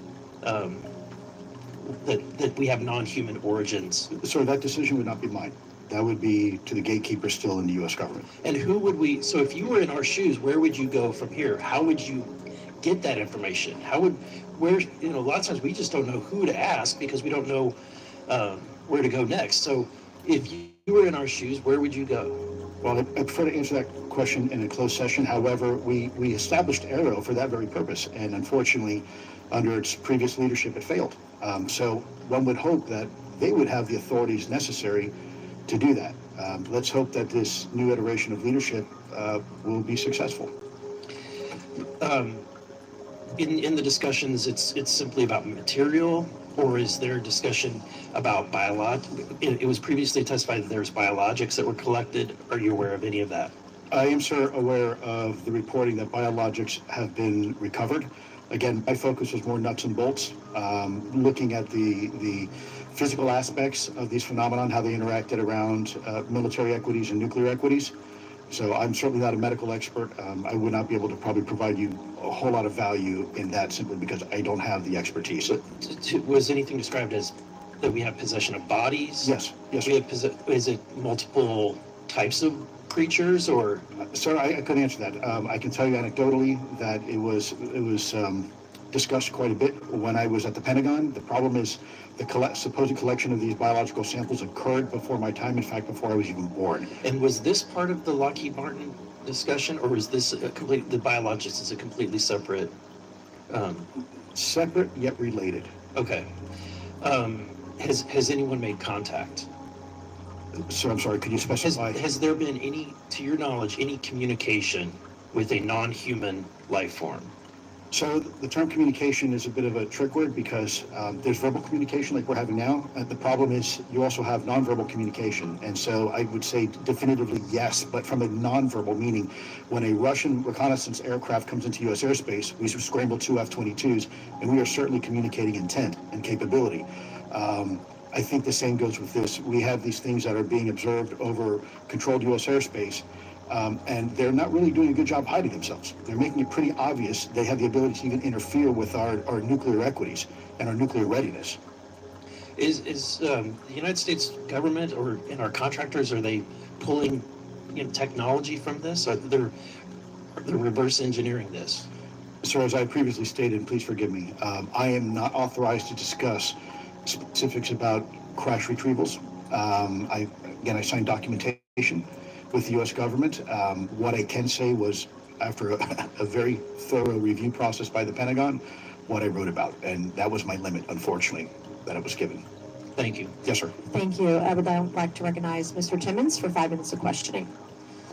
that we have non-human origins? So that decision would not be mine. That would be to the gatekeeper still in the U.S. government. And who would we, so if you were in our shoes, where would you go from here? How would you get that information? A lot of times we just don't know who to ask because we don't know where to go next. So if you were in our shoes, where would you go? Well, I prefer to answer that question in a closed session. However, we established AERO for that very purpose, and unfortunately, under its previous leadership, it failed. So one would hope that they would have the authorities necessary to do that. Let's hope that this new iteration of leadership will be successful. In the discussions, it's simply about material, or is there discussion about it was previously testified that there's biologics that were collected. Are you aware of any of that? I am, sir, aware of the reporting that biologics have been recovered. Again, my focus was more nuts and bolts, looking at the physical aspects of these phenomenon, how they interacted around military equities and nuclear equities. So I'm certainly not a medical expert. I would not be able to probably provide you a whole lot of value in that simply because I don't have the expertise. Was anything described as that we have possession of bodies? Yes. Is it multiple types of creatures, or? Sir, I couldn't answer that. I can tell you anecdotally that it was discussed quite a bit when I was at the Pentagon. The problem is the supposed collection of these biological samples occurred before my time, in fact, before I was even born. And was this part of the Lockheed Martin discussion, or is this the biologics is a completely separate? Separate yet related. Okay. Has anyone made contact? Sir, I'm sorry, could you specify? Has there been any, to your knowledge, any communication with a non-human life form? So the term communication is a bit of a trick word because there's verbal communication like we're having now. The problem is you also have nonverbal communication. And so I would say definitively yes, but from a nonverbal meaning, when a Russian reconnaissance aircraft comes into U.S. airspace, we scramble 2 F-22s, and we are certainly communicating intent and capability. I think the same goes with this. We have these things that are being observed over controlled U.S. airspace. And they're not really doing a good job hiding themselves. They're making it pretty obvious they have the ability to even interfere with our nuclear equities and our nuclear readiness. Is the United States government or in our contractors, are they pulling technology from this? Are they reverse engineering this? So as I previously stated, please forgive me, I am not authorized to discuss specifics about crash retrievals. I signed documentation with the U.S. government. What I can say was, after a very thorough review process by the Pentagon, what I wrote about, and that was my limit, unfortunately, that I was given. Thank you. Yes, sir. Thank you. I would now like to recognize Mr. Timmons for 5 minutes of questioning.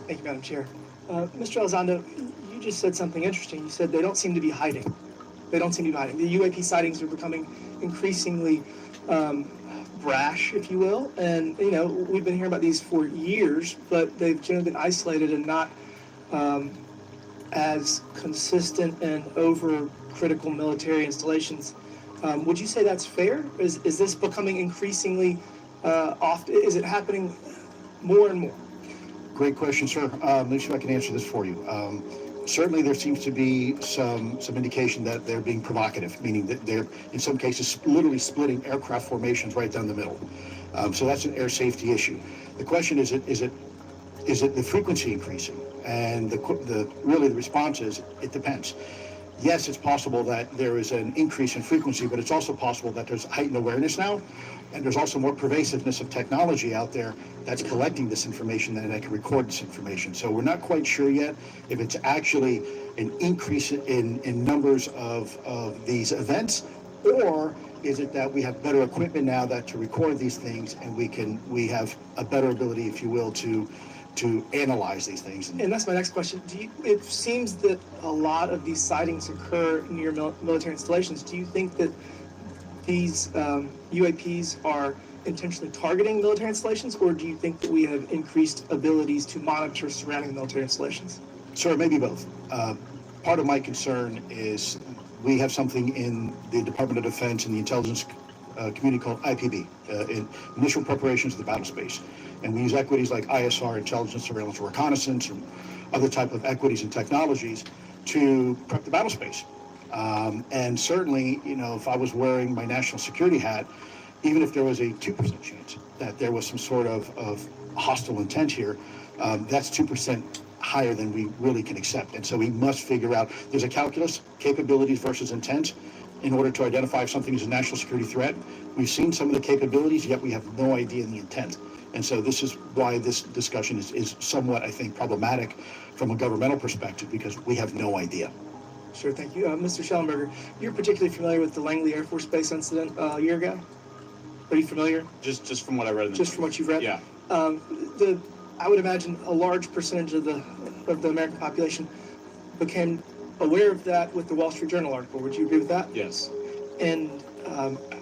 Thank you, Madam Chair. Mr. Elizondo, you just said something interesting. You said they don't seem to be hiding. They don't seem to be hiding. The UAP sightings are becoming increasingly brash, if you will, and we've been hearing about these for years, but they've generally been isolated and not as consistent and over critical military installations. Would you say that's fair? Is this becoming increasingly often? Is it happening more and more? Great question, sir. Let me see if I can answer this for you. Certainly there seems to be some indication that they're being provocative, meaning that they're, in some cases, literally splitting aircraft formations right down the middle. So that's an air safety issue. The question is it the frequency increasing? And the response is, it depends. Yes, it's possible that there is an increase in frequency, but it's also possible that there's heightened awareness now, and there's also more pervasiveness of technology out there that's collecting this information and that can record this information. So we're not quite sure yet if it's actually an increase in numbers of these events, or is it that we have better equipment now that to record these things, and we have a better ability, if you will, to analyze these things. And that's my next question. It seems that a lot of these sightings occur near military installations. Do you think that these UAPs are intentionally targeting military installations, or do you think that we have increased abilities to monitor surrounding military installations? Sure, maybe both. Part of my concern is we have something in the Department of Defense and the intelligence community called IPB, Initial Preparations of the Battle Space. And we use equities like ISR, intelligence, surveillance, reconnaissance, and other type of equities and technologies to prep the battle space. And certainly, if I was wearing my national security hat, even if there was a 2% chance that there was some sort of hostile intent here, that's 2% higher than we really can accept. And so we must figure out, there's a calculus, capabilities versus intent, in order to identify if something is a national security threat. We've seen some of the capabilities, yet we have no idea the intent. And so this is why this discussion is somewhat, I think, problematic from a governmental perspective, because we have no idea. Sure, thank you. Mr. Schellenberger, you're particularly familiar with the Langley Air Force Base incident a year ago? Are you familiar? Just from what I read. Just from what you've read? Yeah. I would imagine a large percentage of the American population became aware of that with the Wall Street Journal article. Would you agree with that? Yes. And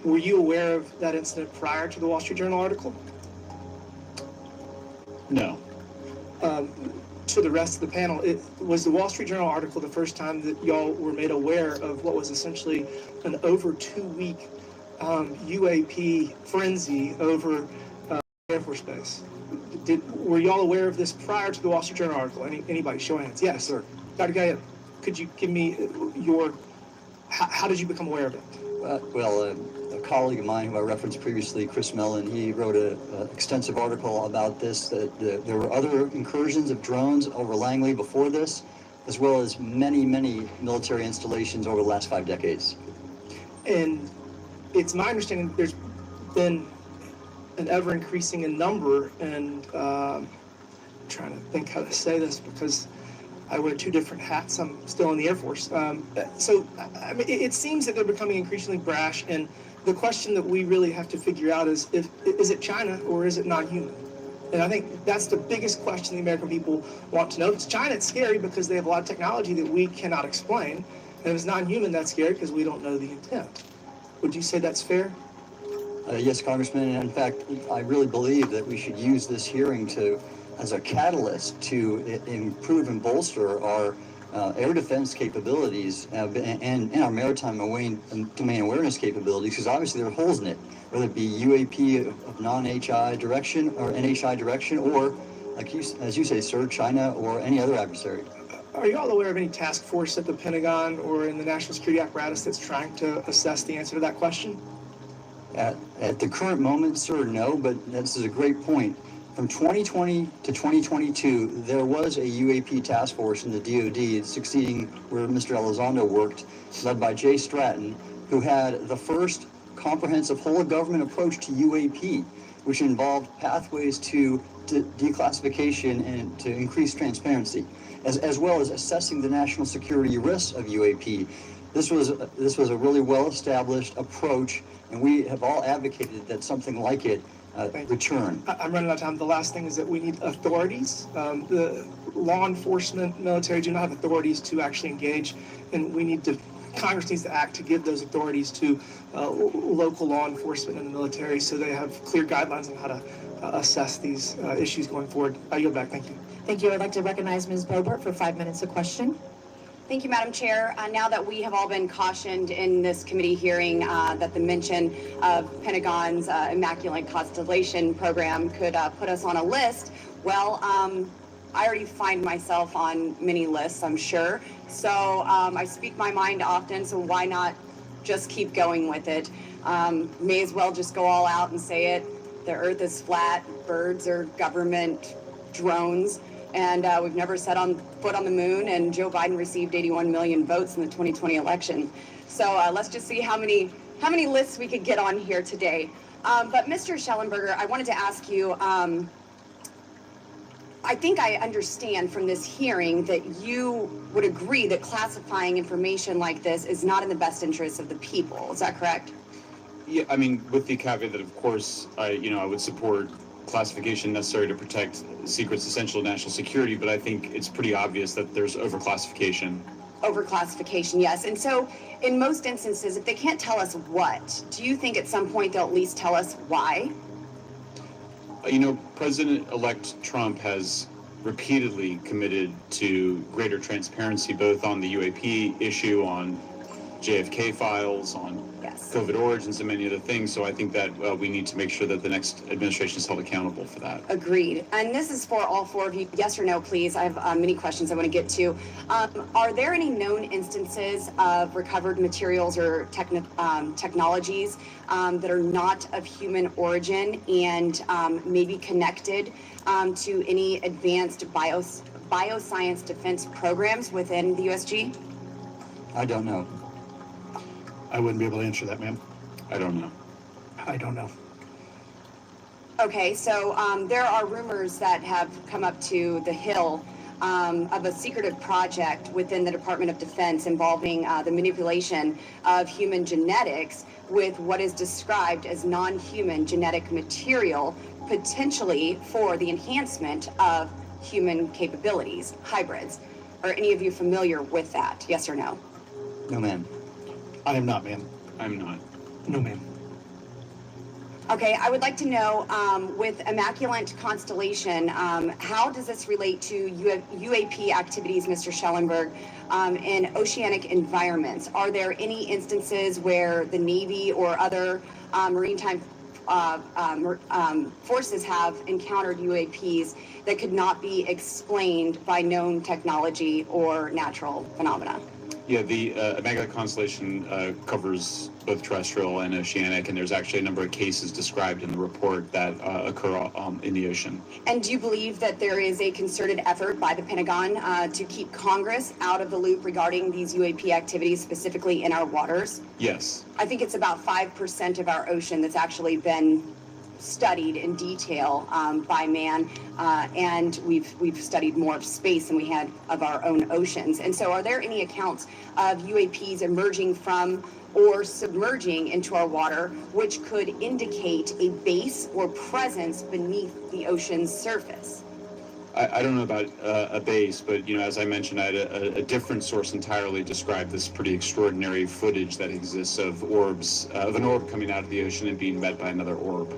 were you aware of that incident prior to the Wall Street Journal article? No. To the rest of the panel, was the Wall Street Journal article the first time that y'all were made aware of what was essentially an over 2-week UAP frenzy over Air Force Base? Were y'all aware of this prior to the Wall Street Journal article? Anybody? Show of hands. Yes, sir. Dr. Gaia, could you give me how did you become aware of it? A colleague of mine who I referenced previously, Chris Mellon, he wrote an extensive article about this, that there were other incursions of drones over Langley before this, as well as many, many military installations over the last 5 decades. And it's my understanding there's been an ever increasing in number, and I'm trying to think how to say this because I wear 2 different hats. I'm still in the Air Force. So I mean, it seems that they're becoming increasingly brash, and the question that we really have to figure out is it China or is it non-human? And I think that's the biggest question the American people want to know. If it's China, it's scary because they have a lot of technology that we cannot explain. And if it's non-human, that's scary because we don't know the intent. Would you say that's fair? Yes, Congressman, and in fact, I really believe that we should use this hearing as a catalyst to improve and bolster our air defense capabilities and our maritime domain awareness capabilities, because obviously there are holes in it, whether it be UAP of non-HI direction or NHI direction, or, like as you say, sir, China or any other adversary. Are you all aware of any task force at the Pentagon or in the national security apparatus that's trying to assess the answer to that question? At the current moment, sir, no, but this is a great point. From 2020 to 2022, there was a UAP task force in the DoD succeeding where Mr. Elizondo worked, led by Jay Stratton, who had the first comprehensive whole-of-government approach to UAP, which involved pathways to declassification and to increase transparency, as well as assessing the national security risks of UAP. This was a really well-established approach, and we have all advocated that something like it return. I'm running out of time. The last thing is that we need authorities. The law enforcement, military do not have authorities to actually engage, and Congress needs to act to give those authorities to local law enforcement and the military so they have clear guidelines on how to assess these issues going forward. I yield back. Thank you. Thank you. I'd like to recognize Ms. Bobert for 5 minutes of question. Thank you, Madam Chair. Now that we have all been cautioned in this committee hearing that the mention of Pentagon's Immaculate Constellation program could put us on a list, well, I already find myself on many lists, I'm sure. So I speak my mind often, so why not just keep going with it? May as well just go all out and say it. The earth is flat, birds are government drones. And we've never set foot on the moon, and Joe Biden received 81 million votes in the 2020 election. So let's just see how many lists we could get on here today. But Mr. Schellenberger, I wanted to ask you, I think I understand from this hearing that you would agree that classifying information like this is not in the best interest of the people. Is that correct? Yeah, I mean, with the caveat that, of course, I would support classification necessary to protect secrets essential to national security, but I think it's pretty obvious that there's overclassification. Overclassification, yes. And so in most instances, if they can't tell us what, do you think at some point they'll at least tell us why? President-elect Trump has repeatedly committed to greater transparency, both on the UAP issue, on JFK files, on COVID origins, and many other things. So I think that we need to make sure that the next administration is held accountable for that. Agreed. And this is for all four of you. Yes or no, please. I have many questions I want to get to. Are there any known instances of recovered materials or technologies that are not of human origin and maybe connected to any advanced bioscience defense programs within the USG? I don't know. I wouldn't be able to answer that, ma'am. I don't know. I don't know. Okay, so there are rumors that have come up to the Hill of a secretive project within the Department of Defense involving the manipulation of human genetics with what is described as non-human genetic material, potentially for the enhancement of human capabilities, hybrids. Are any of you familiar with that? Yes or no? No, ma'am. I am not, ma'am. I'm not. No, ma'am. Okay, I would like to know, with Immaculate Constellation, how does this relate to UAP activities, Mr. Schellenberg, in oceanic environments? Are there any instances where the Navy or other maritime forces have encountered UAPs that could not be explained by known technology or natural phenomena? Yeah, the Immaculate Constellation covers both terrestrial and oceanic, and there's actually a number of cases described in the report that occur in the ocean. And do you believe that there is a concerted effort by the Pentagon to keep Congress out of the loop regarding these UAP activities, specifically in our waters? Yes. I think it's about 5% of our ocean that's actually been studied in detail by man, and we've studied more of space than we had of our own oceans. And so are there any accounts of UAPs emerging from or submerging into our water, which could indicate a base or presence beneath the ocean's surface? I don't know about a base, but as I mentioned, I had a different source entirely describe this pretty extraordinary footage that exists of orbs, of an orb coming out of the ocean and being met by another orb.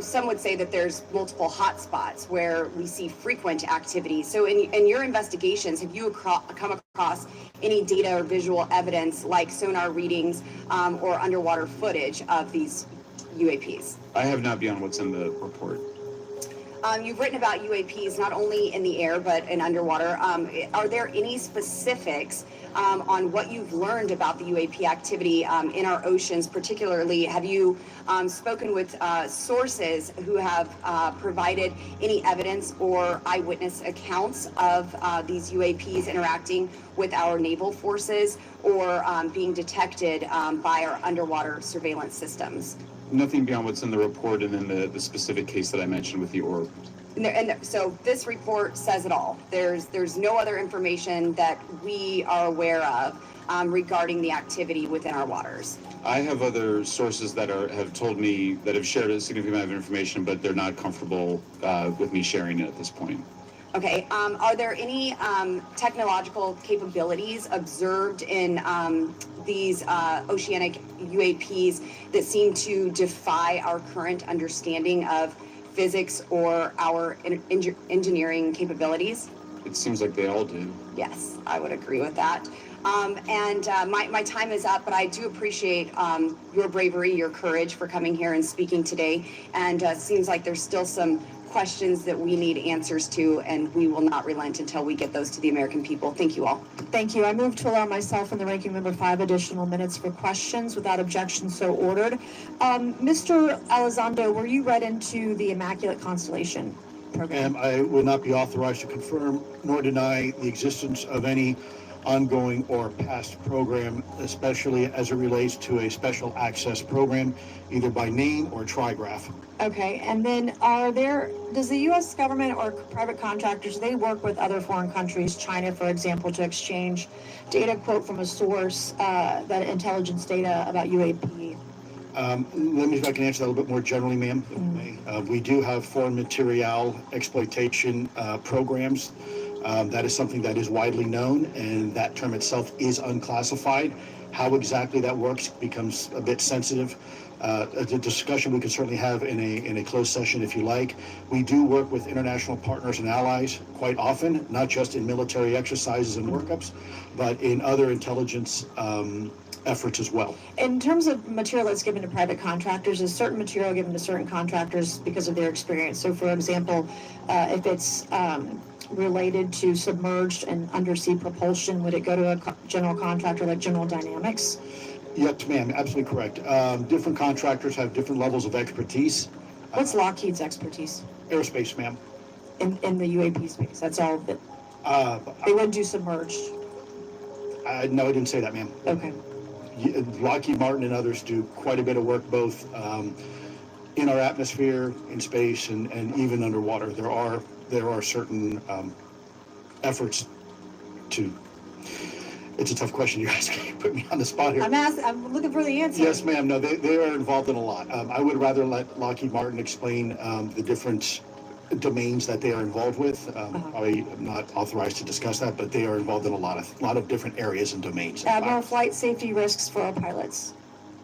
Some would say that there's multiple hotspots where we see frequent activity. So in your investigations, have you come across any data or visual evidence like sonar readings or underwater footage of these UAPs? I have not beyond what's in the report. You've written about UAPs not only in the air but in underwater. Are there any specifics on what you've learned about the UAP activity in our oceans? Particularly, have you spoken with sources who have provided any evidence or eyewitness accounts of these UAPs interacting with our naval forces or being detected by our underwater surveillance systems? Nothing beyond what's in the report and then the specific case that I mentioned with the orb. So this report says it all. There's no other information that we are aware of regarding the activity within our waters. I have other sources that have told me that have shared a significant amount of information, but they're not comfortable with me sharing it at this point. Okay. Are there any technological capabilities observed in these oceanic UAPs that seem to defy our current understanding of physics or our engineering capabilities? It seems like they all do. Yes, I would agree with that. My time is up, but I do appreciate your bravery, your courage for coming here and speaking today. And it seems like there's still some questions that we need answers to, and we will not relent until we get those to the American people. Thank you all. Thank you. I move to allow myself and the ranking member 5 additional minutes for questions without objection, so ordered. Mr. Elizondo, were you read into the Immaculate Constellation program? I would not be authorized to confirm nor deny the existence of any ongoing or past program, especially as it relates to a special access program, either by name or trigraph. Okay, and then does the U.S. government or private contractors, they work with other foreign countries, China, for example, to exchange data, quote from a source, that intelligence data about UAP? Let me see if I can answer that a little bit more generally, ma'am. We do have foreign material exploitation programs. That is something that is widely known, and that term itself is unclassified. How exactly that works becomes a bit sensitive. A discussion we can certainly have in a closed session if you like. We do work with international partners and allies quite often, not just in military exercises and workups, but in other intelligence efforts as well. In terms of material that's given to private contractors, is certain material given to certain contractors because of their experience? So for example, if it's related to submerged and undersea propulsion, would it go to a general contractor like General Dynamics? Yes, ma'am, absolutely correct. Different contractors have different levels of expertise. What's Lockheed's expertise? Aerospace, ma'am. In the UAP space, that's all of it? They wouldn't do submerged? No, I didn't say that, ma'am. Okay. Lockheed Martin and others do quite a bit of work both in our atmosphere, in space, and even underwater. There are certain efforts to. It's a tough question you're asking. You put me on the spot here. I'm looking for the answer. Yes, ma'am. No, they are involved in a lot. I would rather let Lockheed Martin explain the different domains that they are involved with. I'm not authorized to discuss that, but they are involved in a lot of different areas and domains. Admiral, flight safety risks for our pilots,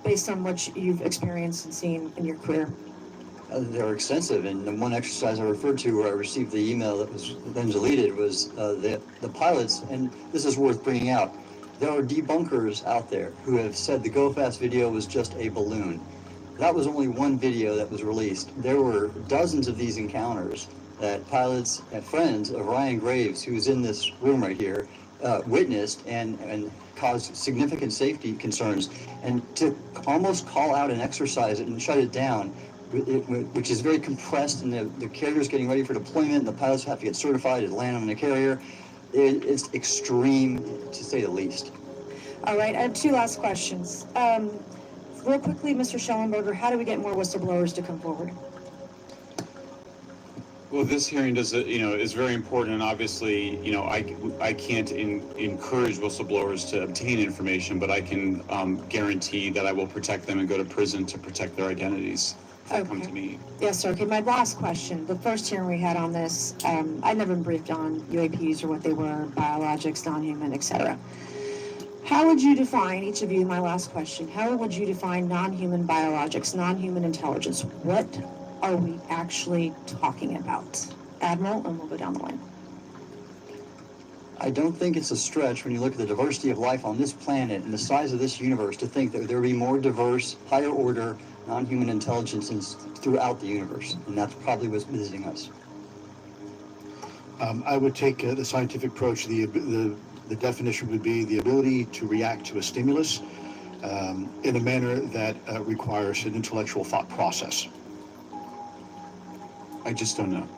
based on what you've experienced and seen in your career. They're extensive, and the one exercise I referred to where I received the email that was then deleted was the pilots, and this is worth bringing out. There are debunkers out there who have said the Go Fast video was just a balloon. That was only one video that was released. There were dozens of these encounters that pilots and friends of Ryan Graves, who's in this room right here, witnessed and caused significant safety concerns. And to almost call out an exercise and shut it down, which is very compressed, and the carrier's getting ready for deployment, and the pilots have to get certified to land on the carrier. It's extreme, to say the least. All right, I have two last questions. Real quickly, Mr. Schellenberger, how do we get more whistleblowers to come forward? Well, this hearing is very important, and obviously, I can't encourage whistleblowers to obtain information, but I can guarantee that I will protect them and go to prison to protect their identities. that come Okay. to me. Yes, sir. Okay, my last question. The first hearing we had on this, I'd never been briefed on UAPs or what they were, biologics, non-human, etc. How would you define, each of you, my last question, how would you define non-human biologics, non-human intelligence? What are we actually talking about? Admiral, and we'll go down the line. I don't think it's a stretch when you look at the diversity of life on this planet and the size of this universe to think that there will be more diverse, higher order, non-human intelligences throughout the universe. And that's probably what's visiting us. I would take the scientific approach. The definition would be the ability to react to a stimulus in a manner that requires an intellectual thought process. I just don't know.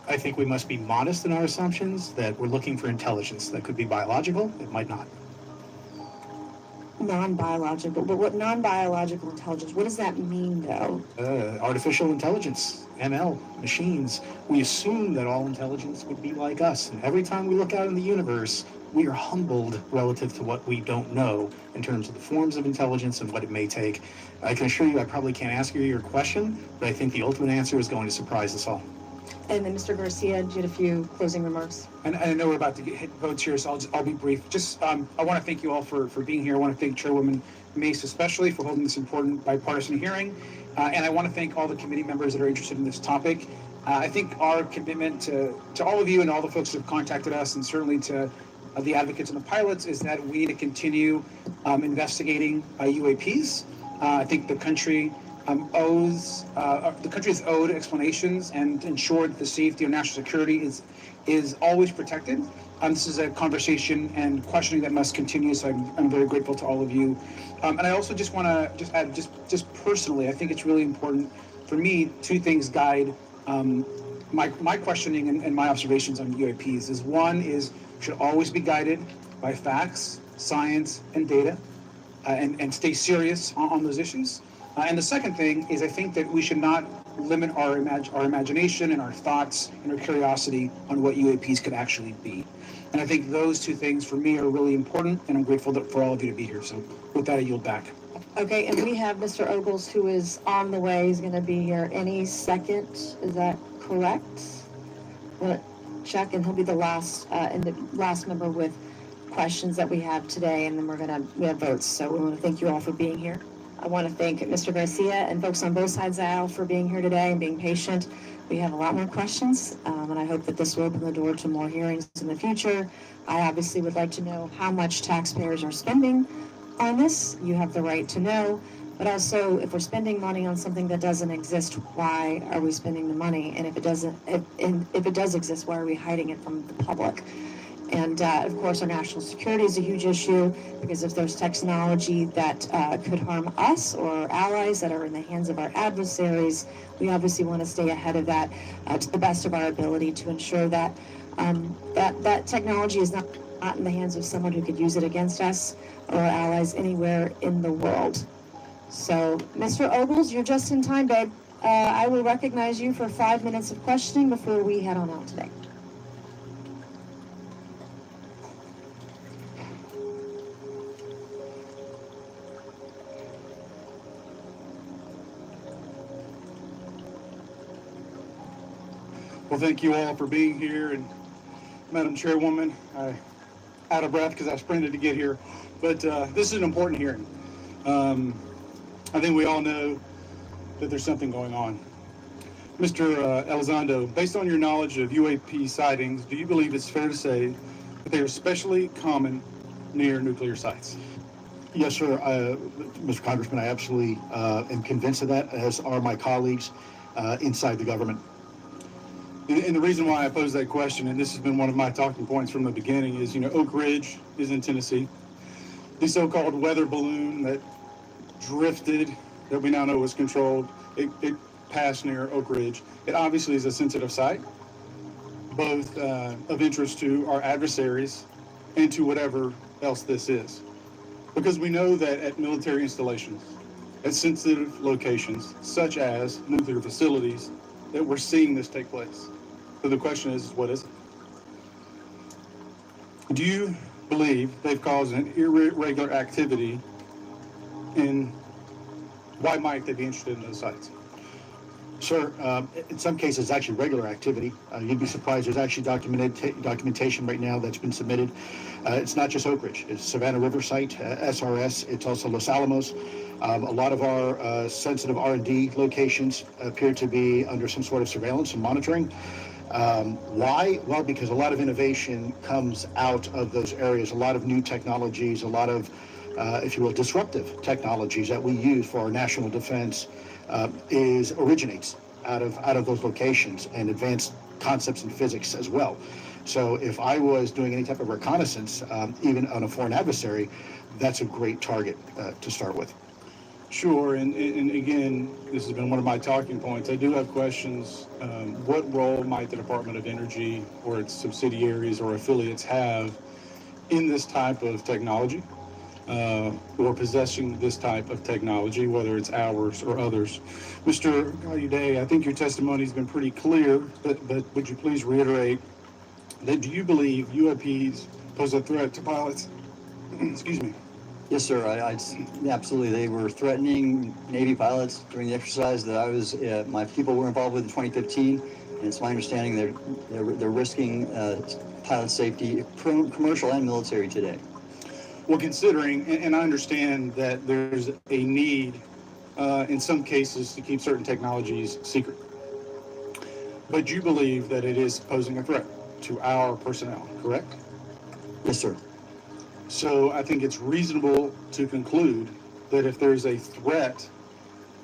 I think we must be modest in our assumptions that we're looking for intelligence. That could be biological, it might not. Non-biological, but what non-biological intelligence, what does that mean though? Artificial intelligence, ML, machines. We assume that all intelligence would be like us. And every time we look out in the universe, we are humbled relative to what we don't know in terms of the forms of intelligence and what it may take. I can assure you I probably can't answer your question, but I think the ultimate answer is going to surprise us all. And then Mr. Garcia, you had a few closing remarks. And I know we're about to hit votes here, so I'll be brief. Just, I want to thank you all for being here. I want to thank Chairwoman Mace especially for holding this important bipartisan hearing. And I want to thank all the committee members that are interested in this topic. I think our commitment to all of you and all the folks that have contacted us, and certainly to the advocates and the pilots, is that we need to continue investigating UAPs. I think the country the country is owed explanations and ensured that the safety of national security is always protected. This is a conversation and questioning that must continue, so I'm very grateful to all of you. And I also just want to add, just personally, I think it's really important for me, two things guide my questioning and my observations on UAPs. One is should always be guided by facts, science, and data, and stay serious on those issues. And the second thing is I think that we should not limit our imagination and our thoughts and our curiosity on what UAPs could actually be. And I think those two things for me are really important, and I'm grateful for all of you to be here. So with that, I yield back. Okay, and we have Mr. Ogles, who is on the way. He's going to be here any second. Is that correct? We'll check, and he'll be the last member with questions that we have today, and then we have votes. So we want to thank you all for being here. I want to thank Mr. Garcia and folks on both sides of the aisle for being here today and being patient. We have a lot more questions, and I hope that this will open the door to more hearings in the future. I obviously would like to know how much taxpayers are spending on this. You have the right to know, but also if we're spending money on something that doesn't exist, why are we spending the money? And if it does exist, why are we hiding it from the public? And of course, our national security is a huge issue, because if there's technology that could harm us or our allies that are in the hands of our adversaries, we obviously want to stay ahead of that to the best of our ability to ensure that that technology is not in the hands of someone who could use it against us or our allies anywhere in the world. So, Mr. Ogles, you're just in time, babe. I will recognize you for 5 minutes of questioning before we head on out today. Well, thank you all for being here, and Madam Chairwoman, I'm out of breath because I sprinted to get here, but this is an important hearing. I think we all know that there's something going on. Mr. Elizondo, based on your knowledge of UAP sightings, do you believe it's fair to say that they are especially common near nuclear sites? Yes, sir. Mr. Congressman, I absolutely am convinced of that, as are my colleagues inside the government. And the reason why I pose that question, and this has been one of my talking points from the beginning, is, Oak Ridge is in Tennessee. The so-called weather balloon that drifted, that we now know was controlled, it passed near Oak Ridge. It obviously is a sensitive site, both of interest to our adversaries and to whatever else this is. Because we know that at military installations, at sensitive locations, such as nuclear facilities, that we're seeing this take place. So the question is, what is it? Do you believe they've caused an irregular activity in Why might they be interested in those sites? Sir, in some cases, it's actually regular activity. You'd be surprised. There's actually documentation right now that's been submitted. It's not just Oak Ridge. It's Savannah River site, SRS. It's also Los Alamos. A lot of our sensitive R&D locations appear to be under some sort of surveillance and monitoring. Why? Well, because a lot of innovation comes out of those areas. A lot of new technologies, a lot of, if you will, disruptive technologies that we use for our national defense originates out of those locations, and advanced concepts in physics as well. So if I was doing any type of reconnaissance, even on a foreign adversary, that's a great target to start with. Sure, and again, this has been one of my talking points. I do have questions. What role might the Department of Energy or its subsidiaries or affiliates have in this type of technology, or possessing this type of technology, whether it's ours or others? Mr. Gallaudet, I think your testimony has been pretty clear, but would you please reiterate that do you believe UAPs pose a threat to pilots? Excuse me. Yes, sir. Absolutely. They were threatening Navy pilots during the exercise that I was. My people were involved with in 2015, and it's my understanding they're risking pilot safety, commercial and military, today. Well, considering, and I understand that there's a need in some cases to keep certain technologies secret, but you believe that it is posing a threat to our personnel, correct? Yes, sir. So I think it's reasonable to conclude that if there's a threat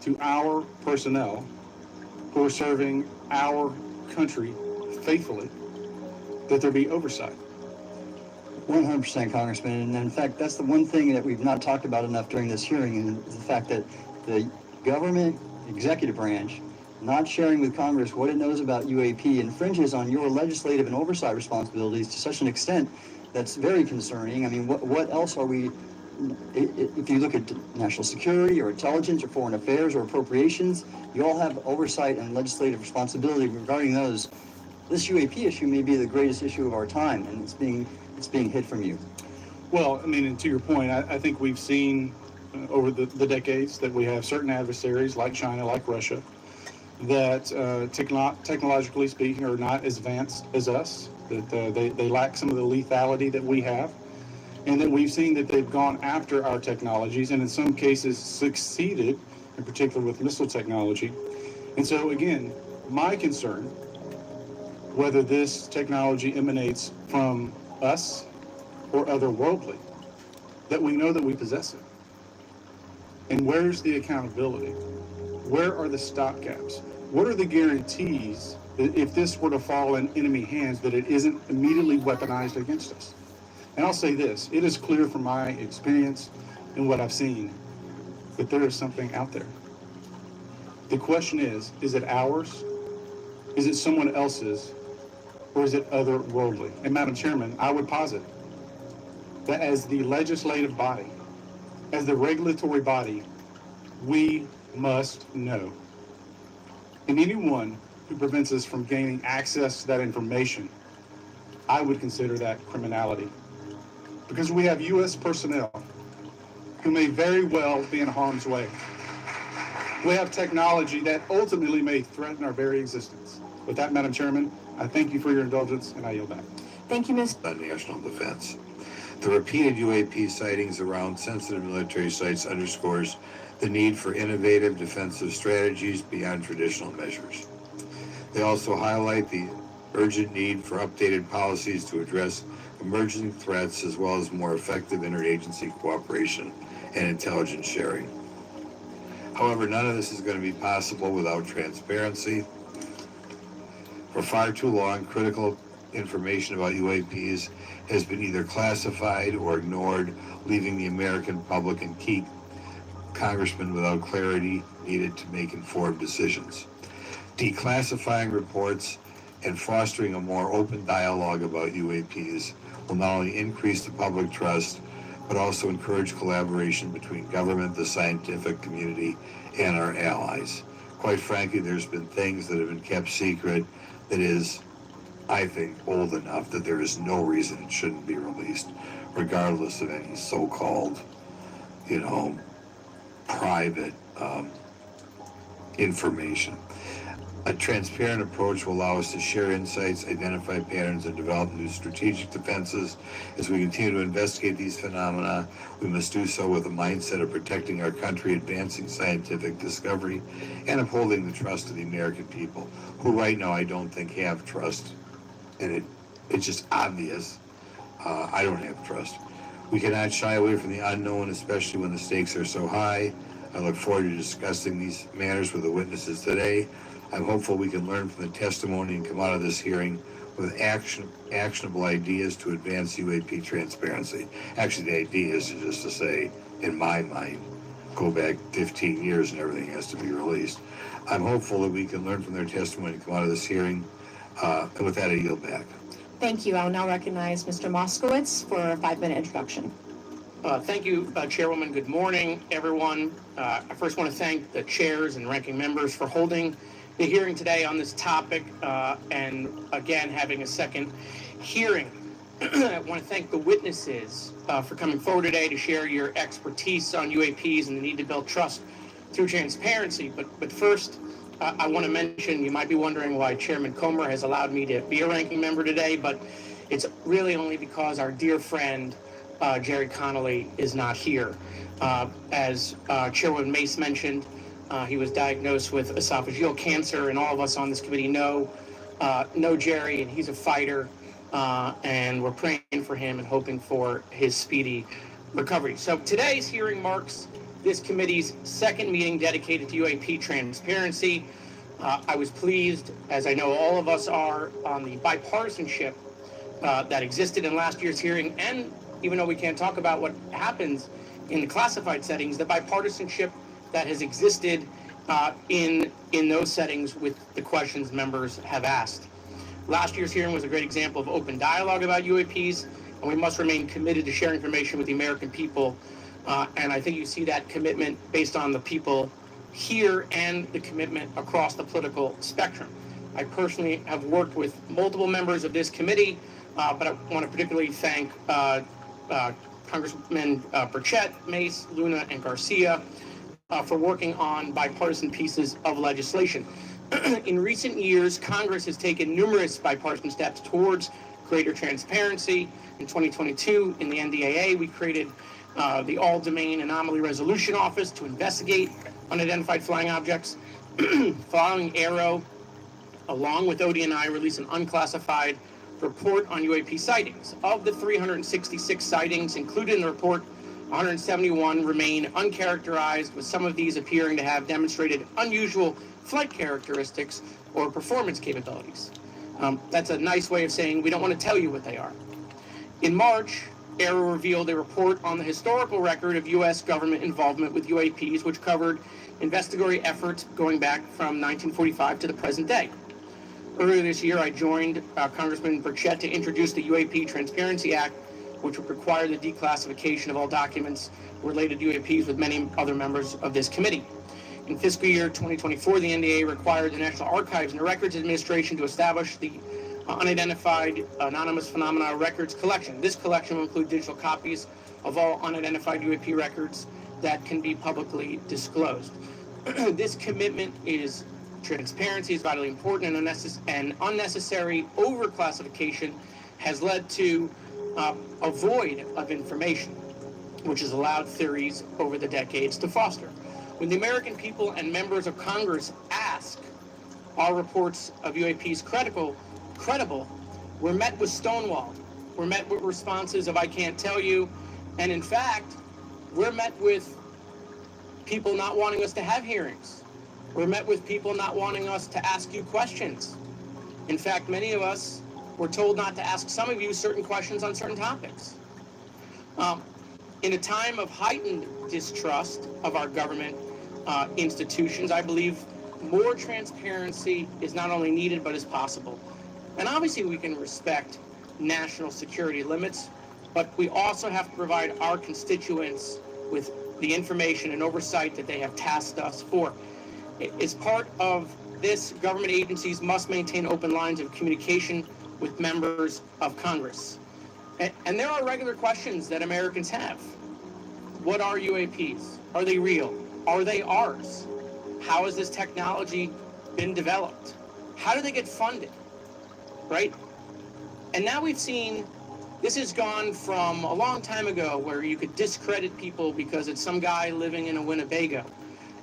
to our personnel who are serving our country faithfully, that there be oversight. 100%, Congressman. And in fact, that's the one thing that we've not talked about enough during this hearing, and the fact that the government executive branch not sharing with Congress what it knows about UAP infringes on your legislative and oversight responsibilities to such an extent that's very concerning. I mean, what else are we, if you look at national security or intelligence or foreign affairs or appropriations, you all have oversight and legislative responsibility regarding those. This UAP issue may be the greatest issue of our time, and it's being hid from you. Well, I mean, and to your point, I think we've seen over the decades that we have certain adversaries like China, like Russia, that technologically speaking are not as advanced as us, that they lack some of the lethality that we have, and that we've seen that they've gone after our technologies and in some cases succeeded, in particular with missile technology. And so again, my concern, whether this technology emanates from us or otherworldly, that we know that we possess it. And where's the accountability? Where are the stopgaps? What are the guarantees that if this were to fall in enemy hands, that it isn't immediately weaponized against us? And I'll say this, it is clear from my experience and what I've seen that there is something out there. The question is it ours? Is it someone else's? Or is it otherworldly? And Madam Chairman, I would posit that as the legislative body, as the regulatory body, we must know. And anyone who prevents us from gaining access to that information, I would consider that criminality. Because we have U.S. personnel who may very well be in harm's way. We have technology that ultimately may threaten our very existence. With that, Madam Chairman, I thank you for your indulgence, and I yield back. Thank you, Ms. National defense. The repeated UAP sightings around sensitive military sites underscores the need for innovative defensive strategies beyond traditional measures. They also highlight the urgent need for updated policies to address emerging threats, as well as more effective interagency cooperation and intelligence sharing. However, none of this is going to be possible without transparency. For far too long, critical information about UAPs has been either classified or ignored, leaving the American public and key congressmen without clarity needed to make informed decisions. Declassifying reports and fostering a more open dialogue about UAPs will not only increase the public trust, but also encourage collaboration between government, the scientific community, and our allies. Quite frankly, there's been things that have been kept secret that is, I think, old enough that there is no reason it shouldn't be released, regardless of any so-called, private information. A transparent approach will allow us to share insights, identify patterns, and develop new strategic defenses. As we continue to investigate these phenomena, we must do so with a mindset of protecting our country, advancing scientific discovery, and upholding the trust of the American people, who right now I don't think have trust. And it's just obvious. I don't have trust. We cannot shy away from the unknown, especially when the stakes are so high. I look forward to discussing these matters with the witnesses today. I'm hopeful we can learn from the testimony and come out of this hearing with actionable ideas to advance UAP transparency. Actually, the idea is just to say, in my mind, go back 15 years and everything has to be released. I'm hopeful that we can learn from their testimony and come out of this hearing. And with that, I yield back. Thank you. I will now recognize Mr. Moskowitz for a 5-minute introduction. Thank you, Chairwoman. Good morning, everyone. I first want to thank the chairs and ranking members for holding the hearing today on this topic and, again, having a second hearing. I want to thank the witnesses for coming forward today to share your expertise on UAPs and the need to build trust through transparency. But first, I want to mention, you might be wondering why Chairman Comer has allowed me to be a ranking member today, but it's really only because our dear friend, Jerry Connolly, is not here. As Chairwoman Mace mentioned, he was diagnosed with esophageal cancer, and all of us on this committee know Jerry, and he's a fighter, and we're praying for him and hoping for his speedy recovery. So today's hearing marks this committee's second meeting dedicated to UAP transparency. I was pleased, as I know all of us are, on the bipartisanship that existed in last year's hearing, and even though we can't talk about what happens in the classified settings, the bipartisanship that has existed in those settings with the questions members have asked. Last year's hearing was a great example of open dialogue about UAPs, and we must remain committed to sharing information with the American people. And I think you see that commitment based on the people here and the commitment across the political spectrum. I personally have worked with multiple members of this committee, but I want to particularly thank Congressman Burchett, Mace, Luna, and Garcia for working on bipartisan pieces of legislation. In recent years, Congress has taken numerous bipartisan steps towards greater transparency. In 2022, in the NDAA, we created the All-Domain Anomaly Resolution Office to investigate unidentified flying objects. Following Arrow, along with ODNI, released an unclassified report on UAP sightings. Of the 366 sightings included in the report, 171 remain uncharacterized, with some of these appearing to have demonstrated unusual flight characteristics or performance capabilities. That's a nice way of saying we don't want to tell you what they are. In March, Arrow revealed a report on the historical record of U.S. government involvement with UAPs, which covered investigatory efforts going back from 1945 to the present day. Earlier this year, I joined Congressman Burchett to introduce the UAP Transparency Act, which would require the declassification of all documents related to UAPs with many other members of this committee. In fiscal year 2024, the NDA required the National Archives and Records Administration to establish the Unidentified Anonymous Phenomena Records Collection. This collection will include digital copies of all unidentified UAP records that can be publicly disclosed. This commitment is transparency is vitally important, and unnecessary overclassification has led to a void of information, which has allowed theories over the decades to foster. When the American people and members of Congress ask, are reports of UAPs credible, we're met with stonewall. We're met with responses of I can't tell you, and in fact, we're met with people not wanting us to have hearings. We're met with people not wanting us to ask you questions. In fact, many of us were told not to ask some of you certain questions on certain topics. In a time of heightened distrust of our government institutions, I believe more transparency is not only needed, but is possible. And obviously we can respect national security limits, but we also have to provide our constituents with the information and oversight that they have tasked us for. As part of this, government agencies must maintain open lines of communication with members of Congress. And there are regular questions that Americans have. What are UAPs? Are they real? Are they ours? How has this technology been developed? How do they get funded, right? And now we've seen, this has gone from a long time ago where you could discredit people because it's some guy living in a Winnebago.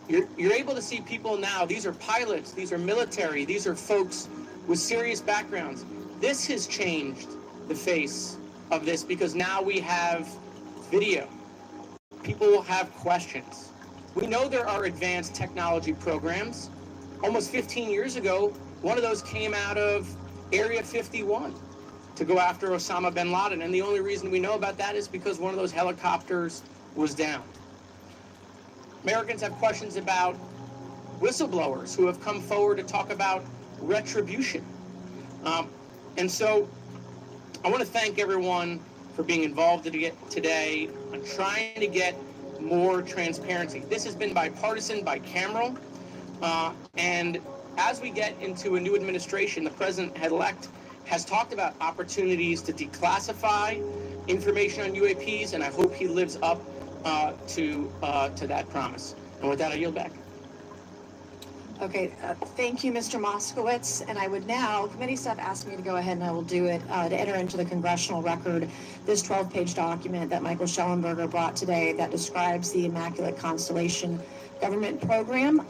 You're able to see people now, these are pilots, these are military, these are folks with serious backgrounds. This has changed the face of this because now we have video. People will have questions. We know there are advanced technology programs. Almost 15 years ago, one of those came out of Area 51 to go after Osama bin Laden. And the only reason we know about that is because one of those helicopters was down. Americans have questions about whistleblowers who have come forward to talk about retribution. And so I want to thank everyone for being involved today on trying to get more transparency. This has been bipartisan, bicameral, and as we get into a new administration, the president-elect has talked about opportunities to declassify information on UAPs, and I hope he lives up to that promise. And with that, I yield back. Okay, thank you, Mr. Moskowitz. And I would now, committee staff asked me to go ahead and I will do it, to enter into the congressional record this 12-page document that Michael Schellenberger brought today that describes the Immaculate Constellation government program.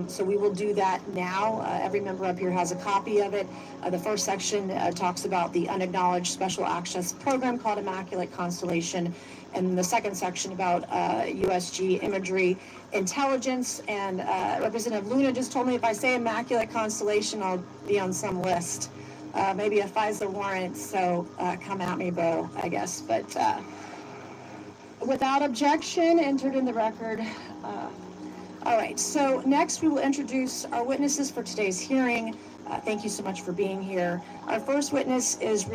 So we will do that now. Every member up here has a copy of it. The first section talks about the unacknowledged special access program called Immaculate Constellation. And the second section about USG imagery intelligence. And Representative Luna just told me if I say Immaculate Constellation, I'll be on some list. Maybe a FISA warrant, so come at me, bro, I guess. But without objection, entered in the record. All right, so next we will introduce our witnesses for today's hearing. Thank you so much for being here. Our first witness is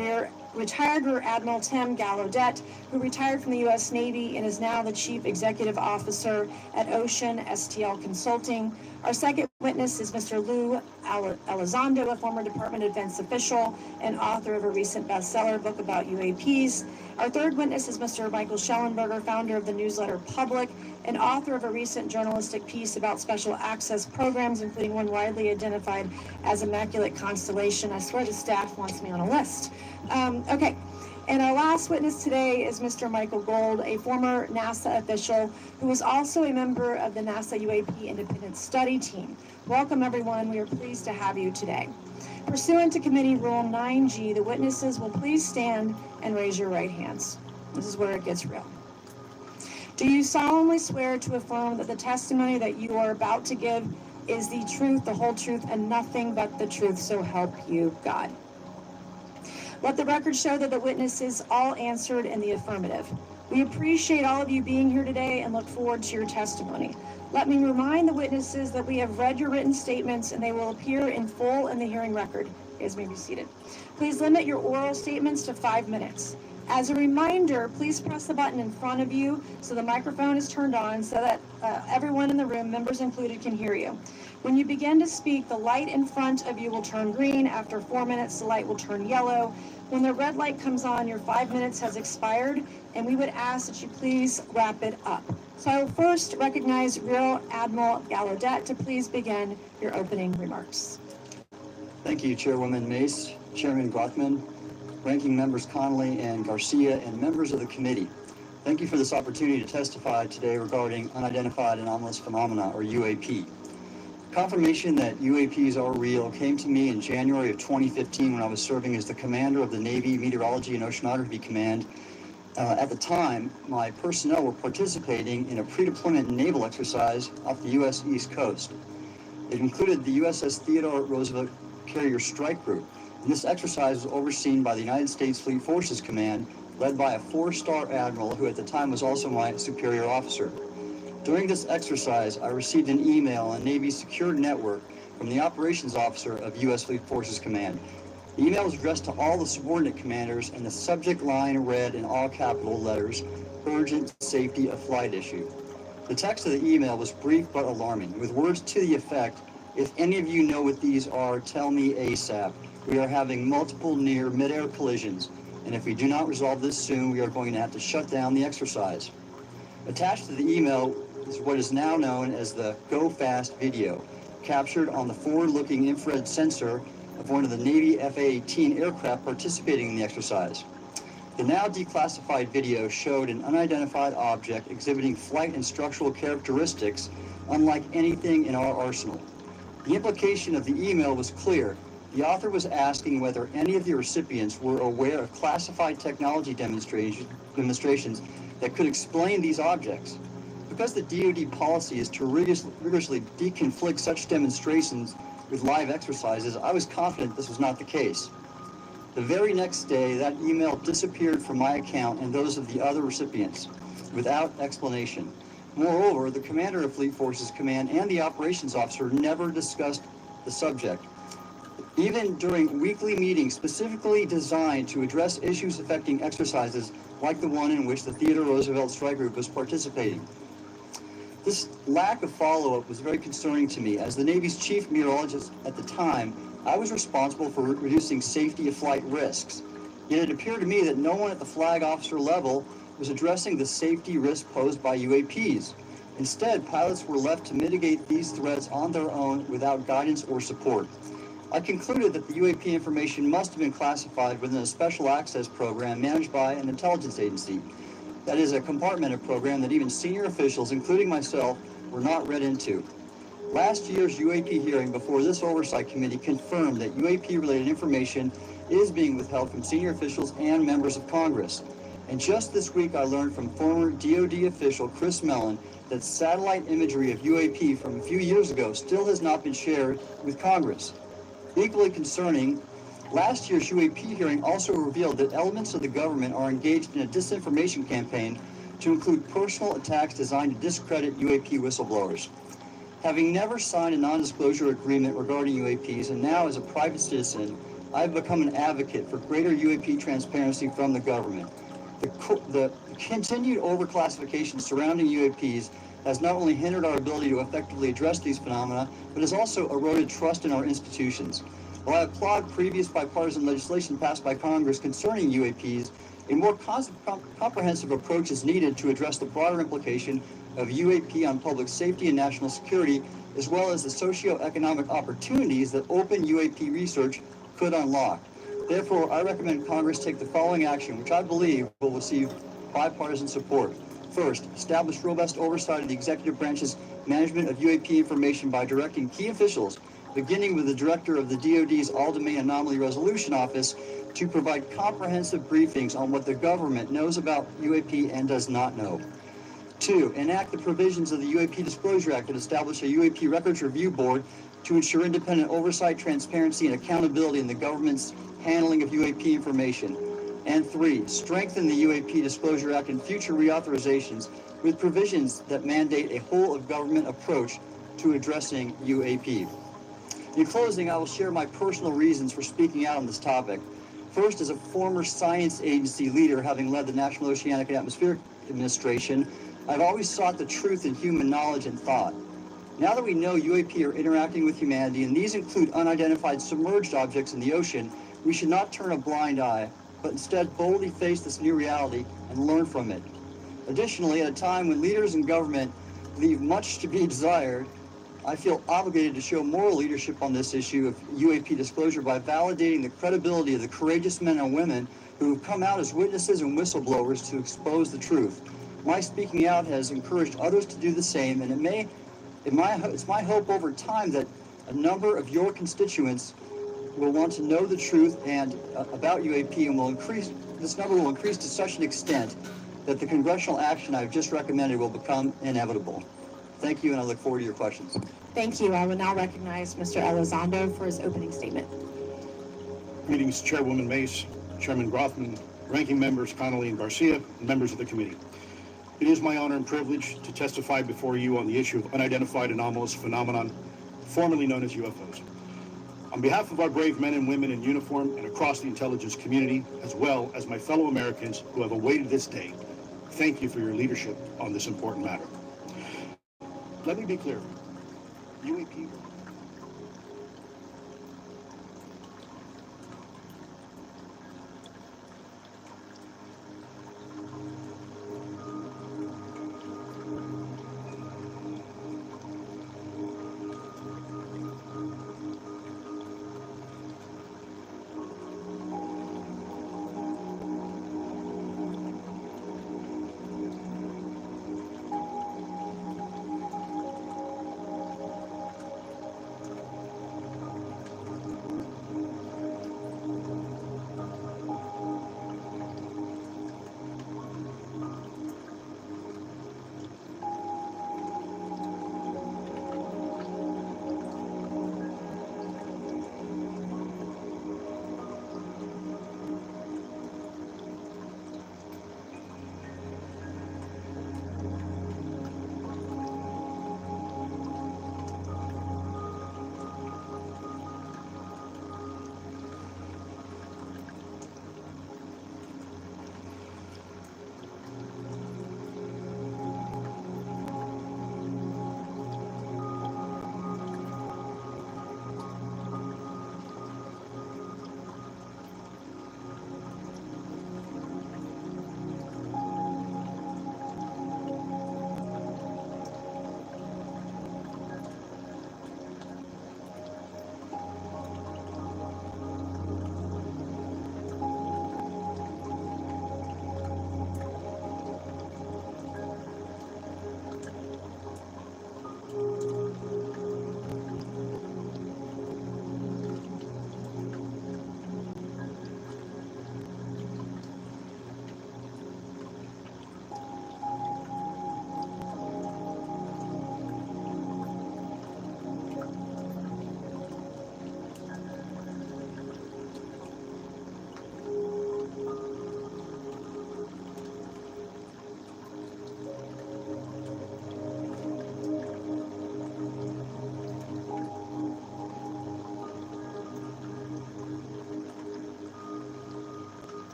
retired Rear Admiral Tim Gallaudet, who retired from the U.S. Navy and is now the Chief Executive Officer at Ocean STL Consulting. Our second witness is Mr. Lou Elizondo, a former Department of Defense official and author of a recent bestseller book about UAPs. Our third witness is Mr. Michael Schellenberger, founder of the newsletter Public and author of a recent journalistic piece about special access programs, including one widely identified as Immaculate Constellation. I swear the staff wants me on a list. Okay. And our last witness today is Mr. Michael Gold, a former NASA official who is also a member of the NASA UAP Independent Study Team. Welcome, everyone. We are pleased to have you today. Pursuant to Committee Rule 9G, the witnesses will please stand and raise your right hands. This is where it gets real. Do you solemnly swear to affirm that the testimony that you are about to give is the truth, the whole truth, and nothing but the truth, so help you God? Let the record show that the witnesses all answered in the affirmative. We appreciate all of you being here today and look forward to your testimony. Let me remind the witnesses that we have read your written statements and they will appear in full in the hearing record. You guys may be seated. Please limit your oral statements to 5 minutes. As a reminder, please press the button in front of you so the microphone is turned on so that everyone in the room, members included, can hear you. When you begin to speak, the light in front of you will turn green. After 4 minutes, the light will turn yellow. When the red light comes on, your 5 minutes has expired, and we would ask that you please wrap it up. So I will first recognize Rear Admiral Gallaudet to please begin your opening remarks. Thank you, Chairwoman Mace, Chairman Grothman, Ranking Members Connolly and Garcia, and members of the committee. Thank you for this opportunity to testify today regarding unidentified anomalous phenomena, or UAP. Confirmation that UAPs are real came to me in January of 2015 when I was serving as the commander of the Navy Meteorology and Oceanography Command. At the time, my personnel were participating in a pre-deployment naval exercise off the U.S. East Coast. It included the USS Theodore Roosevelt Carrier Strike Group, and this exercise was overseen by the United States Fleet Forces Command, led by a 4-star admiral who at the time was also my superior officer. During this exercise, I received an email on Navy's secure network from the operations officer of U.S. Fleet Forces Command. The email was addressed to all the subordinate commanders, and the subject line read in all capital letters, "Urgent Safety of Flight Issue." The text of the email was brief but alarming, with words to the effect, "If any of you know what these are, tell me ASAP. We are having multiple near mid-air collisions, and if we do not resolve this soon, we are going to have to shut down the exercise." Attached to the email is what is now known as the Go Fast video, captured on the forward-looking infrared sensor of one of the Navy F-A-18 aircraft participating in the exercise. The now declassified video showed an unidentified object exhibiting flight and structural characteristics unlike anything in our arsenal. The implication of the email was clear. The author was asking whether any of the recipients were aware of classified technology demonstrations that could explain these objects. Because the DoD policy is to rigorously deconflict such demonstrations with live exercises, I was confident this was not the case. The very next day, that email disappeared from my account and those of the other recipients without explanation. Moreover, the commander of Fleet Forces Command and the operations officer never discussed the subject. Even during weekly meetings specifically designed to address issues affecting exercises like the one in which the Theodore Roosevelt Strike Group was participating. This lack of follow-up was very concerning to me. As the Navy's chief meteorologist at the time, I was responsible for reducing safety of flight risks. Yet it appeared to me that no one at the flag officer level was addressing the safety risk posed by UAPs. Instead, pilots were left to mitigate these threats on their own without guidance or support. I concluded that the UAP information must have been classified within a special access program managed by an intelligence agency. That is a compartmented program that even senior officials, including myself, were not read into. Last year's UAP hearing before this oversight committee confirmed that UAP-related information is being withheld from senior officials and members of Congress. And just this week, I learned from former DoD official Chris Mellon that satellite imagery of UAP from a few years ago still has not been shared with Congress. Equally concerning, last year's UAP hearing also revealed that elements of the government are engaged in a disinformation campaign to include personal attacks designed to discredit UAP whistleblowers. Having never signed a non-disclosure agreement regarding UAPs, and now as a private citizen, I have become an advocate for greater UAP transparency from the government. The continued overclassification surrounding UAPs has not only hindered our ability to effectively address these phenomena, but has also eroded trust in our institutions. While I applaud previous bipartisan legislation passed by Congress concerning UAPs, a more comprehensive approach is needed to address the broader implication of UAP on public safety and national security, as well as the socioeconomic opportunities that open UAP research could unlock. Therefore, I recommend Congress take the following action, which I believe will receive bipartisan support. First, establish robust oversight of the executive branch's management of UAP information by directing key officials, beginning with the director of the DoD's All-Domain Anomaly Resolution Office, to provide comprehensive briefings on what the government knows about UAP and does not know. Two, enact the provisions of the UAP Disclosure Act that establish a UAP Records Review Board to ensure independent oversight, transparency, and accountability in the government's handling of UAP information. And three, strengthen the UAP Disclosure Act in future reauthorizations with provisions that mandate a whole-of-government approach to addressing UAP. In closing, I will share my personal reasons for speaking out on this topic. First, as a former science agency leader, having led the National Oceanic and Atmospheric Administration, I've always sought the truth in human knowledge and thought. Now that we know UAP are interacting with humanity, and these include unidentified submerged objects in the ocean, we should not turn a blind eye, but instead boldly face this new reality and learn from it. Additionally, at a time when leaders in government leave much to be desired, I feel obligated to show moral leadership on this issue of UAP disclosure by validating the credibility of the courageous men and women who have come out as witnesses and whistleblowers to expose the truth. My speaking out has encouraged others to do the same, and it's my hope over time that a number of your constituents will want to know the truth and about UAP, and this number will increase to such an extent that the congressional action I've just recommended will become inevitable. Thank you, and I look forward to your questions. Thank you. I will now recognize Mr. Elizondo for his opening statement. Greetings, Chairwoman Mace, Chairman Grothman, Ranking Members Connolly and Garcia, and members of the committee. It is my honor and privilege to testify before you on the issue of unidentified anomalous phenomenon, formerly known as UFOs. On behalf of our brave men and women in uniform and across the intelligence community, as well as my fellow Americans who have awaited this day, thank you for your leadership on this important matter. Let me be clear. UAP